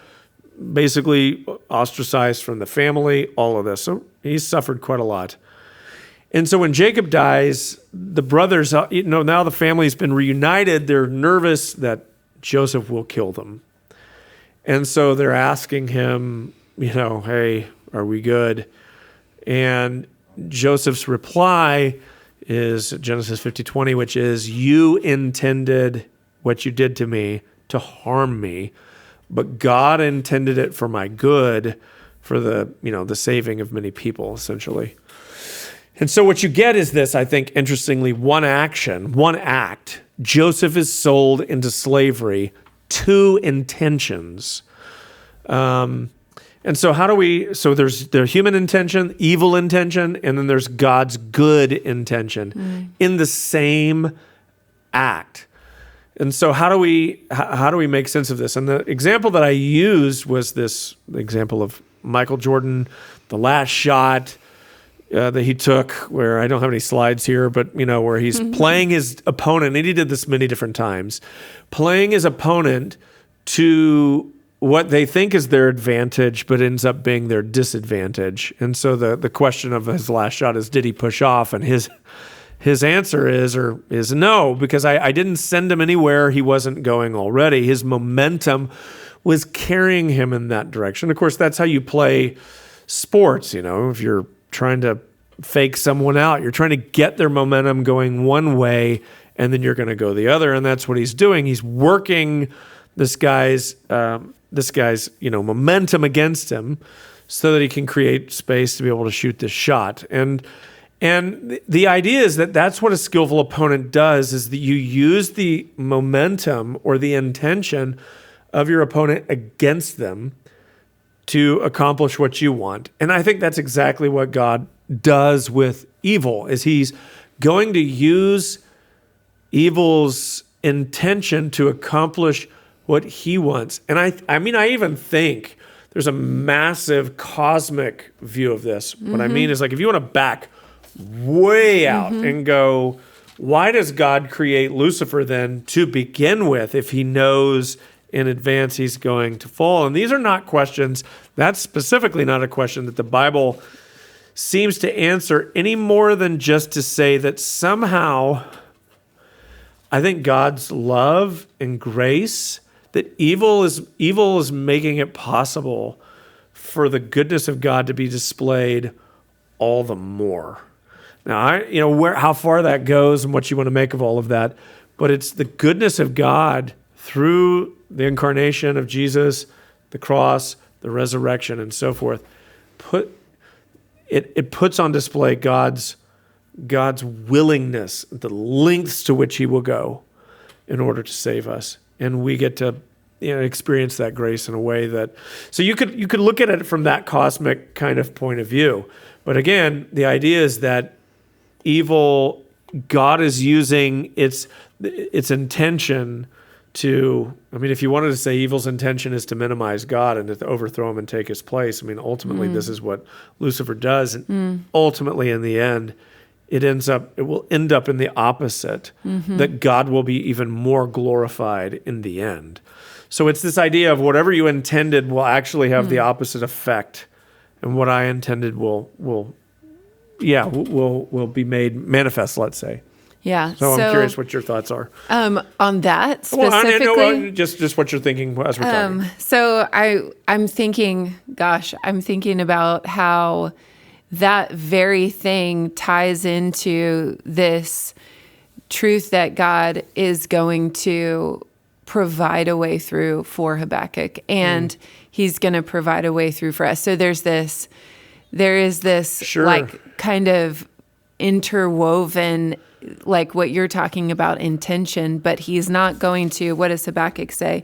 basically ostracized from the family, all of this. So he's suffered quite a lot. And so when Jacob dies, the brothers, now the family's been reunited. They're nervous that Joseph will kill them. And so they're asking him, hey, are we good? And Joseph's reply is Genesis 50:20, which is, you intended what you did to me to harm me, but God intended it for my good, for the saving of many people, essentially. And so what you get is this, I think, interestingly, one act. Joseph is sold into slavery, two intentions. And so there's the human intention, evil intention, and then there's God's good intention in the same act. And so how do we make sense of this? And the example that I used was the example of Michael Jordan, the last shot that he took, where I don't have any slides here, but where he's playing his opponent, and he did this many different times, playing his opponent to what they think is their advantage, but ends up being their disadvantage. And so the question of his last shot is, did he push off? And his answer is no, because I didn't send him anywhere he wasn't going already. His momentum was carrying him in that direction. Of course, that's how you play sports. If you're trying to fake someone out, you're trying to get their momentum going one way, and then you're going to go the other. And that's what he's doing. He's working this guy's momentum against him so that he can create space to be able to shoot this shot. And And the idea is that that's what a skillful opponent does, is that you use the momentum or the intention of your opponent against them to accomplish what you want. And I think that's exactly what God does with evil, is he's going to use evil's intention to accomplish what he wants. And I mean, I even think there's a massive cosmic view of this. What I mean is, like, if you want to back way out and go, why does God create Lucifer then to begin with if he knows in advance he's going to fall? And these are not questions, that's specifically not a question that the Bible seems to answer any more than just to say that somehow I think God's love and grace, that evil is making it possible for the goodness of God to be displayed all the more. Now, how far that goes and what you want to make of all of that, but it's the goodness of God through the incarnation of Jesus, the cross, the resurrection, and so forth. It puts on display God's willingness, the lengths to which he will go in order to save us. And we get to experience that grace in a way that, so you could look at it from that cosmic kind of point of view. But again, the idea is that evil, God is using its intention to, if you wanted to say evil's intention is to minimize God and to overthrow him and take his place, ultimately this is what Lucifer does. And ultimately, in the end, it will end up in the opposite, that God will be even more glorified in the end. So it's this idea of whatever you intended will actually have the opposite effect, and what I intended will be made manifest, let's say. Yeah. So I'm curious what your thoughts are. On that specifically? Well, just what you're thinking as we're talking. So I'm thinking about how that very thing ties into this truth that God is going to provide a way through for Habakkuk, and he's going to provide a way through for us. So there is this Sure. like kind of interwoven, like what you're talking about, intention, but he's not going to, what does Habakkuk say?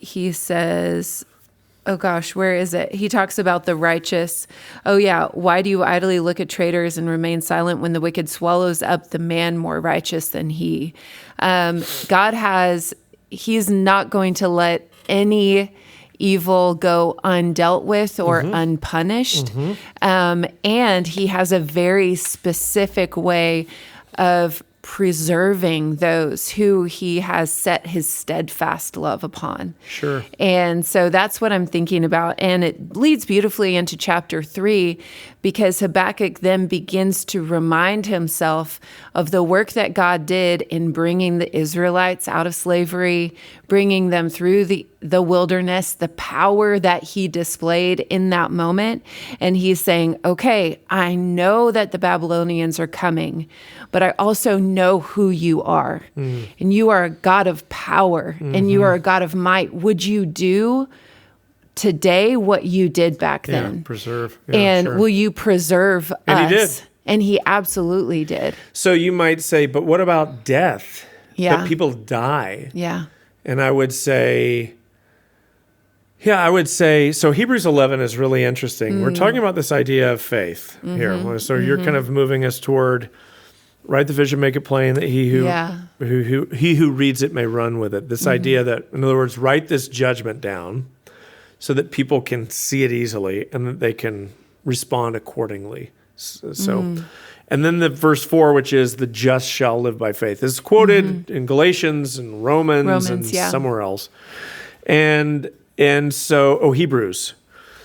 He says, oh gosh, where is it? He talks about the righteous. Oh yeah, why do you idly look at traitors and remain silent when the wicked swallows up the man more righteous than he? He's not going to let any evil go undealt with or unpunished. And he has a very specific way of preserving those who he has set his steadfast love upon. Sure. And so that's what I'm thinking about. And it leads beautifully into chapter 3, because Habakkuk then begins to remind himself of the work that God did in bringing the Israelites out of slavery, bringing them through the wilderness, the power that he displayed in that moment. And he's saying, okay, I know that the Babylonians are coming, but I also know who you are. And you are a God of power, and you are a God of might. Would you do today what you did back then? Preserve. Will you preserve us? And he did. And he absolutely did. So you might say, but what about death? Yeah. That people die. Yeah. And I would say, so Hebrews 11 is really interesting. We're talking about this idea of faith here. So you're kind of moving us toward, write the vision, make it plain, that he who reads it may run with it. This idea that, in other words, write this judgment down so that people can see it easily and that they can respond accordingly. And then the verse 4, which is the just shall live by faith, is quoted in Galatians and Romans and somewhere else. And so, Hebrews.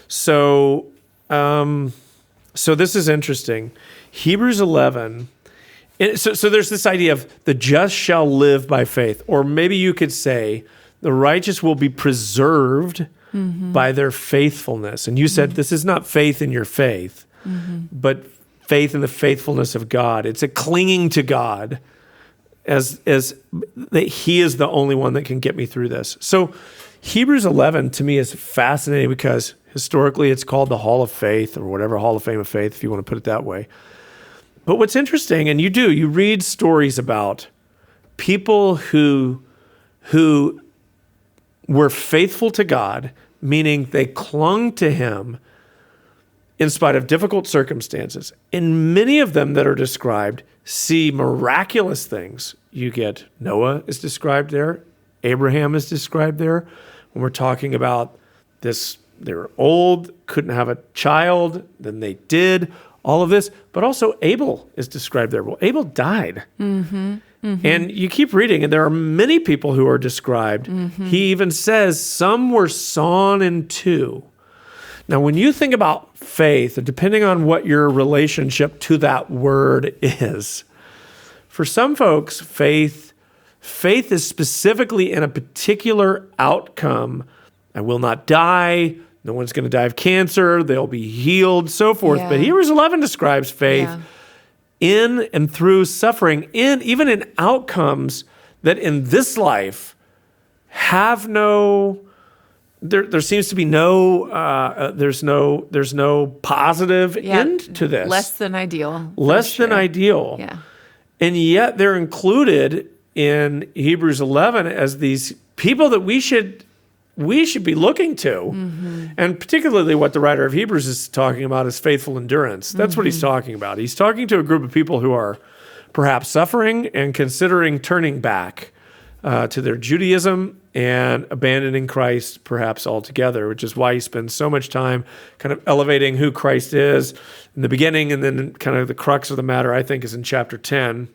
So this is interesting. Hebrews 11. So there's this idea of the just shall live by faith, or maybe you could say the righteous will be preserved by their faithfulness. And you said this is not faith in your faith, but faith in the faithfulness of God. It's a clinging to God as that he is the only one that can get me through this. So Hebrews 11 to me is fascinating because historically it's called the Hall of Faith, or whatever, Hall of Fame of Faith, if you want to put it that way. But what's interesting, and you read stories about people who were faithful to God, meaning they clung to him in spite of difficult circumstances. And many of them that are described see miraculous things. You get Noah is described there. Abraham is described there. When we're talking about this, they were old, couldn't have a child, then they did, all of this. But also Abel is described there. Well, Abel died. Mm-hmm. Mm-hmm. And you keep reading, and there are many people who are described. Mm-hmm. He even says some were sawn in two. Now, when you think about faith, depending on what your relationship to that word is, for some folks, faith is specifically in a particular outcome. I will not die. No one's going to die of cancer. They'll be healed, so forth. Yeah. But Hebrews 11 describes faith in and through suffering, even in outcomes that in this life have no. There seems to be there's no positive end to this. Less than ideal. Less than ideal. Yeah. And yet they're included in Hebrews 11 as these people that we should be looking to. Mm-hmm. And particularly what the writer of Hebrews is talking about is faithful endurance. That's what he's talking about. He's talking to a group of people who are perhaps suffering and considering turning back to their Judaism and abandoning Christ perhaps altogether, which is why he spends so much time kind of elevating who Christ is in the beginning, and then kind of the crux of the matter, I think, is in chapter 10.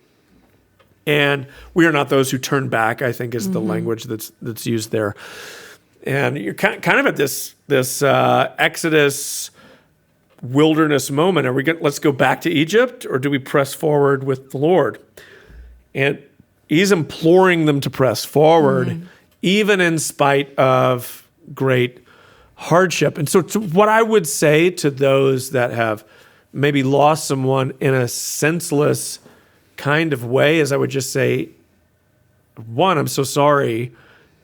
And we are not those who turn back, I think, is the language that's used there. And you're kind of at this Exodus wilderness moment. Let's go back to Egypt, or do we press forward with the Lord? And he's imploring them to press forward, even in spite of great hardship. And so what I would say to those that have maybe lost someone in a senseless kind of way is I would just say, one, I'm so sorry,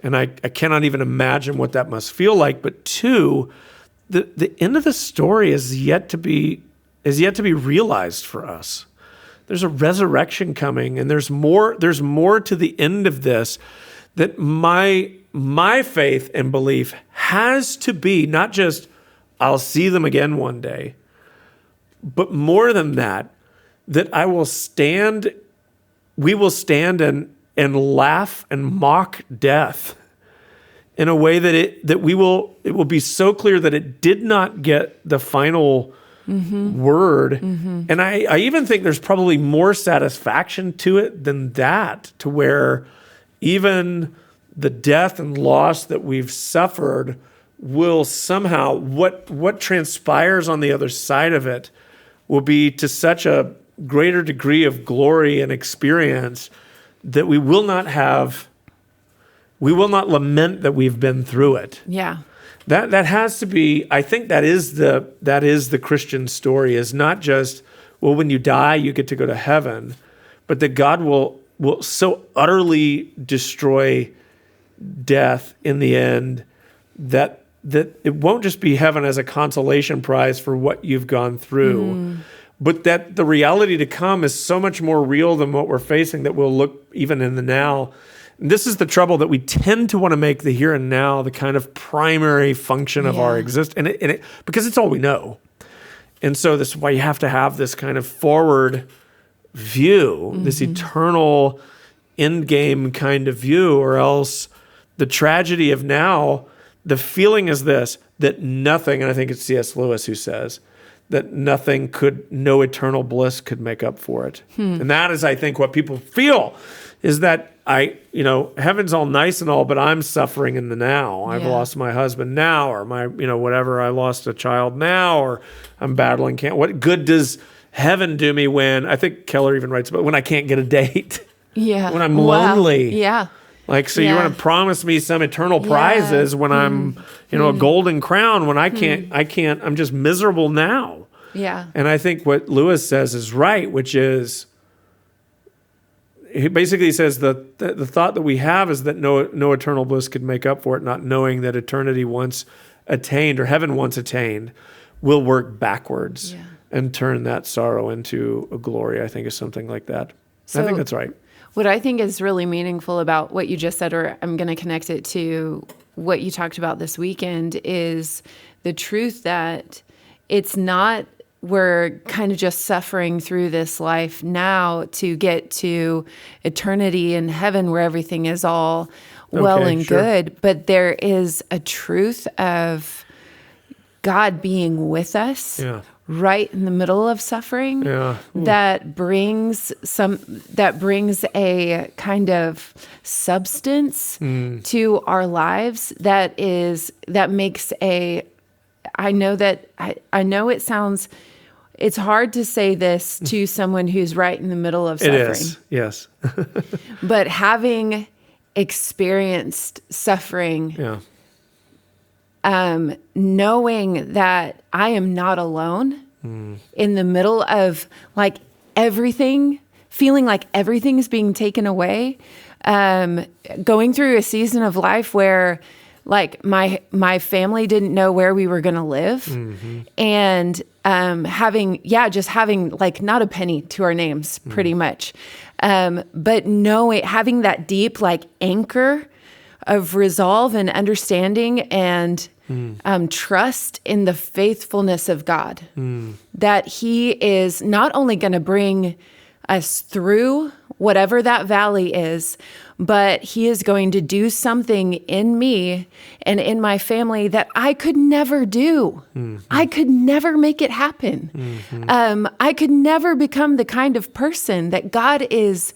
and I cannot even imagine what that must feel like. But two, the end of the story is yet to be realized for us. There's a resurrection coming, and there's more to the end of this that my faith and belief has to be not just I'll see them again one day, but more than that we will stand and laugh and mock death in a way that it will be so clear that it did not get the final word. And I even think there's probably more satisfaction to it than that, to where even the death and loss that we've suffered will somehow, what transpires on the other side of it will be to such a greater degree of glory and experience that we will not lament that we've been through it. Yeah. That has to be, I think that is the Christian story, is not just, well, when you die, you get to go to heaven, but that God will so utterly destroy death in the end that it won't just be heaven as a consolation prize for what you've gone through, but that the reality to come is so much more real than what we're facing that we'll look even in the now. This is the trouble, that we tend to want to make the here and now the kind of primary function of our existence, and because it's all we know. And so this is why you have to have this kind of forward view, this eternal end game kind of view, or else the tragedy of now, the feeling is this, that nothing, and I think it's C.S. Lewis who says, that no eternal bliss could make up for it. And that is, I think, what people feel, is that heaven's all nice and all, but I'm suffering in the now. I've lost my husband now, or my, whatever, I lost a child now, or I'm battling cancer. What good does heaven do me when, I think Keller even writes about, when I can't get a date? Yeah. When I'm lonely. Yeah. Like, so you want to promise me some eternal prizes when I'm, a golden crown, when I can't, I'm just miserable now. Yeah. And I think what Lewis says is right, which is, he basically says that the thought that we have is that no eternal bliss could make up for it, not knowing that eternity once attained, or heaven once attained, will work backwards and turn that sorrow into a glory, I think is something like that. I think that's right. What I think is really meaningful about what you just said, or I'm going to connect it to what you talked about this weekend, is the truth that it's not we're kind of just suffering through this life now to get to eternity in heaven where everything is all well and good, but there is a truth of God being with us. Right in the middle of suffering, that brings a kind of substance to our lives that makes I know it's hard to say this to someone who's right in the middle of suffering. It is, yes. But having experienced suffering, knowing that I am not alone in the middle of like everything, feeling like everything is being taken away, going through a season of life where like my family didn't know where we were going to live, and having like not a penny to our names pretty much, but having that deep like anchor of resolve and understanding and trust in the faithfulness of God, that He is not only going to bring us through whatever that valley is, but He is going to do something in me and in my family that I could never do. I could never make it happen. I could never become the kind of person that God is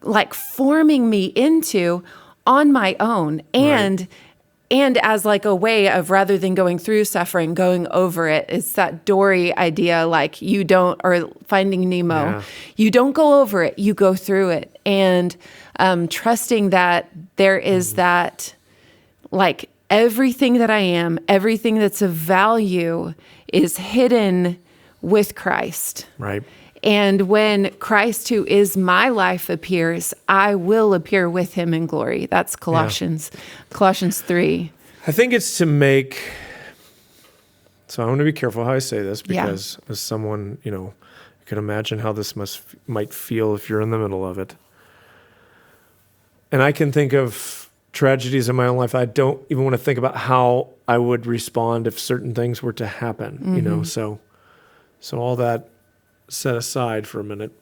like forming me into on my own. And as like a way of, rather than going through suffering, going over it. It's that Dory idea, like or Finding Nemo. You don't go over it, you go through it. And trusting that there is that, like everything that I am, everything that's of value is hidden with Christ. Right. And when Christ, who is my life, appears, I will appear with Him in glory. That's Colossians 3. I think it's so I want to be careful how I say this, because as someone, you can imagine how this might feel if you're in the middle of it. And I can think of tragedies in my own life. I don't even want to think about how I would respond if certain things were to happen, so all that set aside for a minute.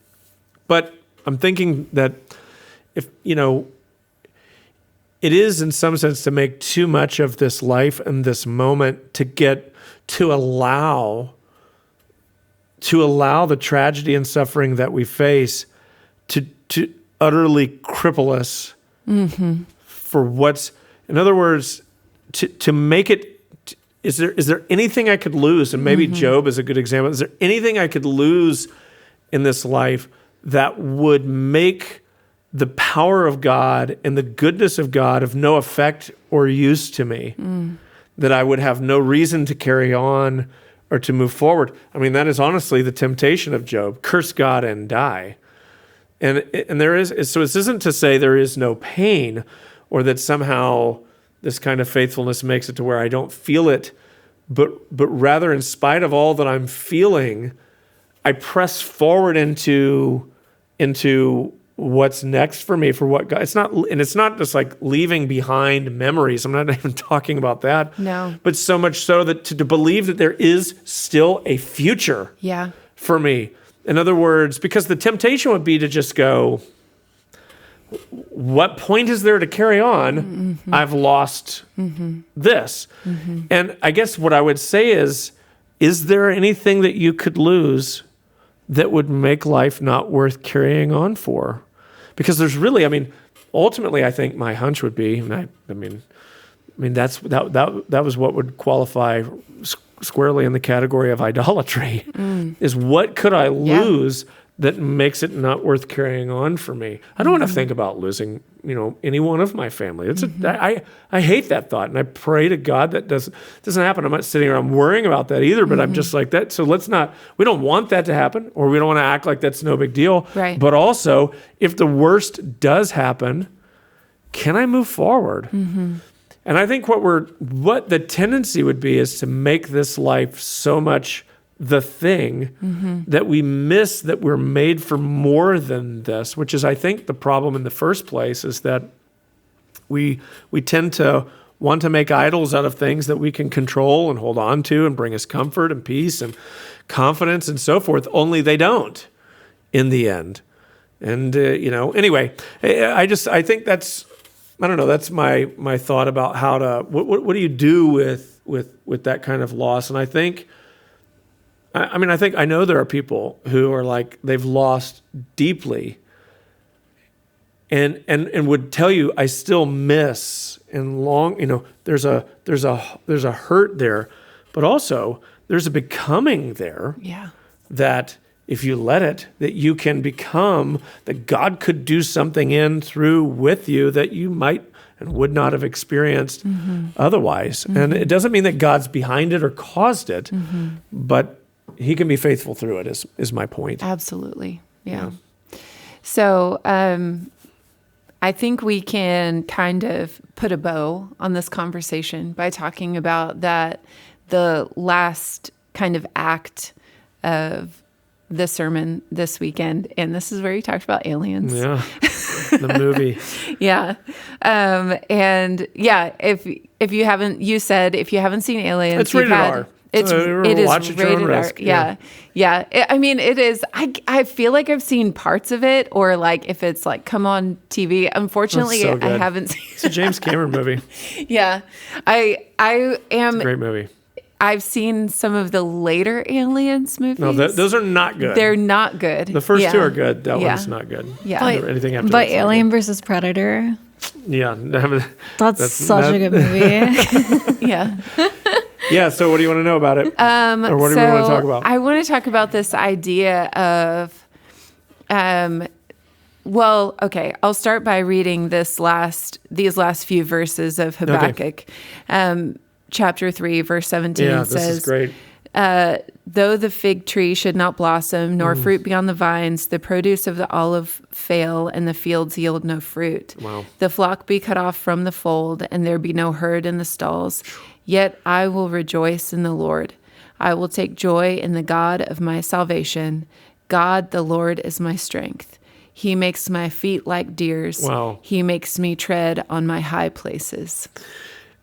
But I'm thinking that if, it is in some sense to make too much of this life and this moment to allow the tragedy and suffering that we face to utterly cripple us for what's, in other words, to make it. Is there anything I could lose? And maybe Job is a good example. Is there anything I could lose in this life that would make the power of God and the goodness of God of no effect or use to me, that I would have no reason to carry on or to move forward? I mean, that is honestly the temptation of Job. Curse God and die. And there is, so this isn't to say there is no pain or that somehow this kind of faithfulness makes it to where I don't feel it, but rather in spite of all that I'm feeling, I press forward into what's next for me, for what God. It's not just like leaving behind memories. I'm not even talking about that. No. But so much so that to believe that there is still a future for me. In other words, because the temptation would be to just go, what point is there to carry on? I've lost this. And I guess what I would say is there anything that you could lose that would make life not worth carrying on for? Because there's really, ultimately, I think my hunch would be, that was what would qualify squarely in the category of idolatry, is what could I lose that makes it not worth carrying on for me? I don't want to think about losing, any one of my family. I hate that thought, and I pray to God that doesn't happen. I'm not sitting around worrying about that either, but I'm just like that. So we don't want that to happen, or we don't want to act like that's no big deal. Right. But also, if the worst does happen, can I move forward? And I think what the tendency would be is to make this life so much the thing, that we miss that we're made for more than this, which is, I think, the problem in the first place, is that we tend to want to make idols out of things that we can control and hold on to and bring us comfort and peace and confidence and so forth, only they don't in the end. And, anyway, I think that's, I don't know, that's my thought about how to, what do you do with that kind of loss? And I think, I know there are people who are like, they've lost deeply and would tell you, I still miss and long, there's a hurt there, but also there's a becoming there. Yeah. That if you let it, that you can become, that God could do something in, through, with you that you might and would not have experienced otherwise. And it doesn't mean that God's behind it or caused it, but he can be faithful through it, is my point. Absolutely. Yeah. So I think we can kind of put a bow on this conversation by talking about that the last kind of act of the sermon this weekend. And this is where he talked about aliens. Yeah. The movie. Yeah. And yeah, if you haven't, you said, if you haven't seen Aliens, it's rated R. It is rated R. Yeah. Yeah. It is. I feel like I've seen parts of it, or like if it's like come on TV. Unfortunately, so I haven't seen It's a James Cameron movie. Yeah. I am. It's a great movie. I've seen some of the later Aliens movies. No, those are not good. They're not good. The first two are good. That one's not good. Yeah. Anything after But Alien versus Predator. Yeah. That's such a good movie. Yeah. Yeah. So what do you want to know about it? Or what do we want to talk about? I want to talk about this idea of, well, okay, I'll start by reading these last few verses of Habakkuk. Okay. Chapter 3, verse 17 says, this is great. Though the fig tree should not blossom, nor fruit be on the vines, the produce of the olive fail, and the fields yield no fruit. Wow. The flock be cut off from the fold, and there be no herd in the stalls. Yet I will rejoice in the Lord. I will take joy in the God of my salvation. God, the Lord, is my strength. He makes my feet like deer's. Wow. He makes me tread on my high places.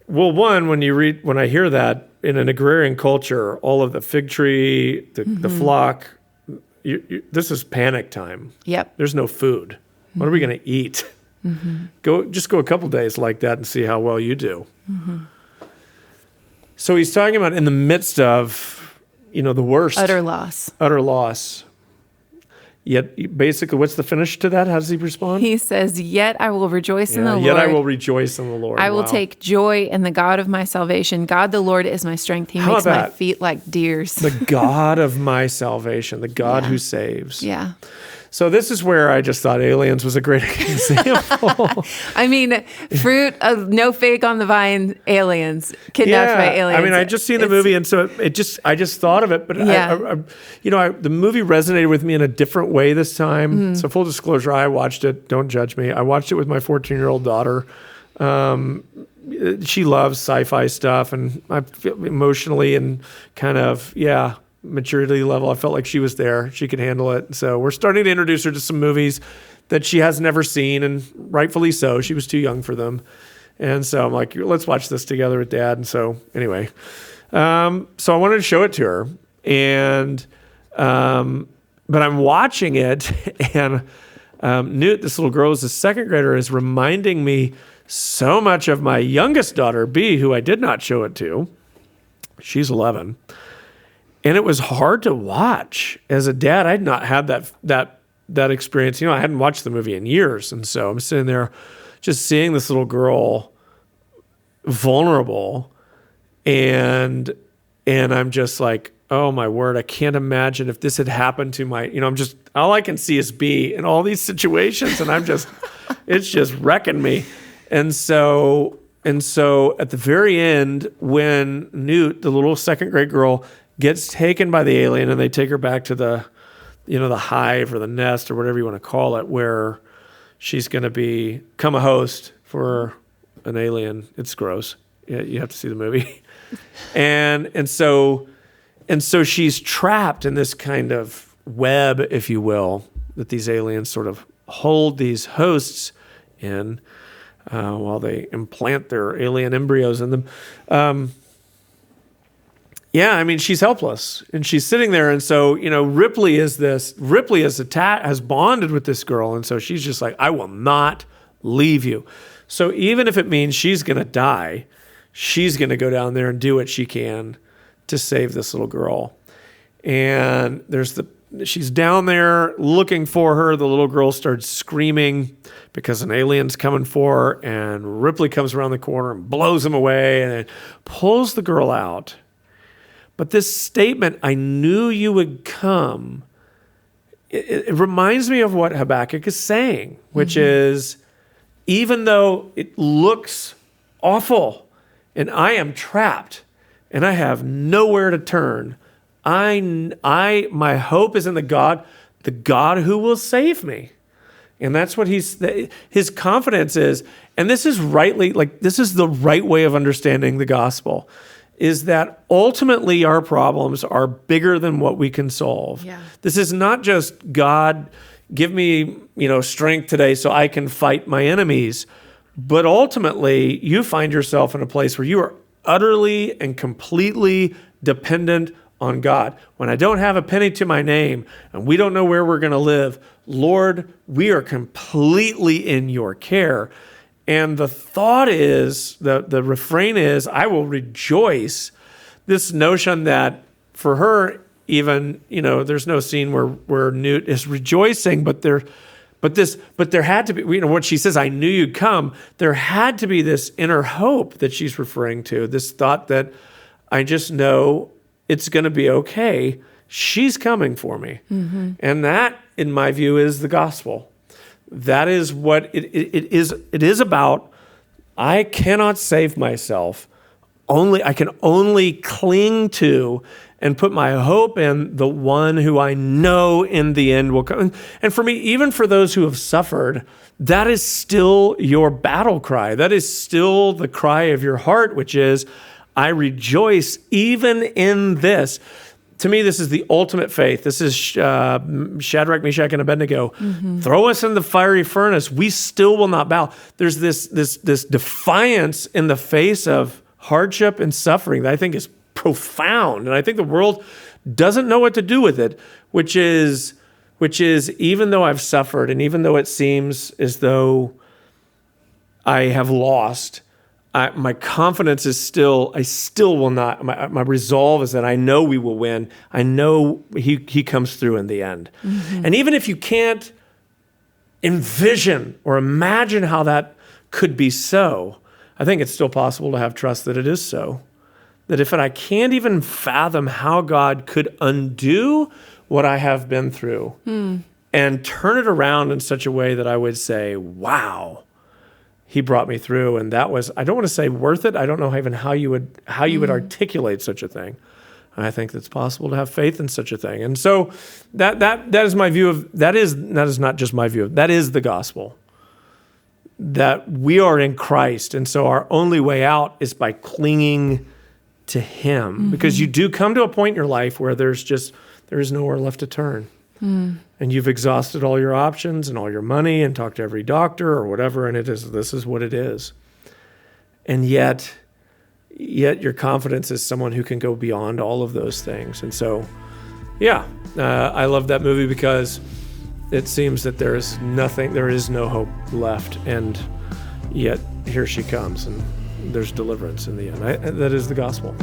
Well, when I hear that, in an agrarian culture, all of the fig tree, the flock, this is panic time. Yep. There's no food. What are we going to eat? Go a couple days like that and see how well you do. So he's talking about in the midst of, the worst. Utter loss. Utter loss. Yet, basically, what's the finish to that? How does he respond? He says, yet I will rejoice in the Lord. Yet I will rejoice in the Lord. I will take joy in the God of my salvation. God, the Lord, is my strength. He makes my feet like deer's. The God of my salvation, the God who saves. Yeah. So this is where I just thought Aliens was a great example. I mean, fruit, no fig on the vine, aliens, kidnapped by aliens. I mean, I just seen the movie, and so I just thought of it. But the movie resonated with me in a different way this time. So full disclosure, I watched it. Don't judge me. I watched it with my 14-year-old daughter. She loves sci-fi stuff, and I feel emotionally and kind of maturity level, I felt like she was there. She could handle it. So we're starting to introduce her to some movies that she has never seen, and rightfully so. She was too young for them. And so I'm like, let's watch this together with Dad. And so anyway, so I wanted to show it to her. And but I'm watching it, and Newt, this little girl who's a second grader, is reminding me so much of my youngest daughter, B, who I did not show it to. She's 11. And it was hard to watch. As a dad, I'd not had that experience. I hadn't watched the movie in years. And so I'm sitting there just seeing this little girl vulnerable. And I'm just like, oh my word, I can't imagine if this had happened to my, all I can see is B in all these situations. And it's just wrecking me. And so at the very end, when Newt, the little second grade girl, gets taken by the alien, and they take her back to the hive or the nest or whatever you want to call it, where she's going to become a host for an alien. It's gross. You have to see the movie. And so And so she's trapped in this kind of web, if you will, that these aliens sort of hold these hosts in while they implant their alien embryos in them. Yeah, I mean, she's helpless, and she's sitting there, and so Ripley has bonded with this girl, and so she's just like, I will not leave you. So even if it means she's going to die, she's going to go down there and do what she can to save this little girl. And she's down there looking for her. The little girl starts screaming because an alien's coming for her, and Ripley comes around the corner and blows him away and pulls the girl out. But this statement, I knew you would come, it reminds me of what Habakkuk is saying, which is, even though it looks awful and I am trapped and I have nowhere to turn, my hope is in the God who will save me. And that's what his confidence is. And this is this is the right way of understanding the gospel, is that ultimately our problems are bigger than what we can solve. Yeah. This is not just, God, give me, strength today so I can fight my enemies. But ultimately, you find yourself in a place where you are utterly and completely dependent on God. When I don't have a penny to my name and we don't know where we're going to live, Lord, we are completely in your care. And the thought is, the refrain is, I will rejoice. This notion that for her, even, there's no scene where Newt is rejoicing, but there had to be, what she says, I knew you'd come. There had to be this inner hope that she's referring to, this thought that I just know it's going to be okay. She's coming for me. Mm-hmm. And that, in my view, is the gospel. That is what it is. It is about, I cannot save myself. I can only cling to and put my hope in the one who I know in the end will come. And for me, even for those who have suffered, that is still your battle cry. That is still the cry of your heart, which is, I rejoice even in this. To me, this is the ultimate faith. This is Shadrach, Meshach, and Abednego. Mm-hmm. Throw us in the fiery furnace. We still will not bow. There's this defiance in the face of hardship and suffering that I think is profound. And I think the world doesn't know what to do with it, which is even though I've suffered and even though it seems as though I have lost, my confidence is I still will not, my resolve is that I know we will win. I know he comes through in the end. Mm-hmm. And even if you can't envision or imagine how that could be so, I think it's still possible to have trust that it is so. That if I can't even fathom how God could undo what I have been through and turn it around in such a way that I would say, wow, he brought me through, and that was, I don't want to say worth it. I don't know even how you would articulate such a thing. I think it's possible to have faith in such a thing. And so that is my view of, that is not just my view, that is the gospel. That we are in Christ, and so our only way out is by clinging to him. Mm-hmm. Because you do come to a point in your life where there is nowhere left to turn. And you've exhausted all your options and all your money and talked to every doctor or whatever, and this is what it is. And yet your confidence is someone who can go beyond all of those things. And so, I love that movie because it seems that there is no hope left, and yet here she comes, and there's deliverance in the end. That is the gospel.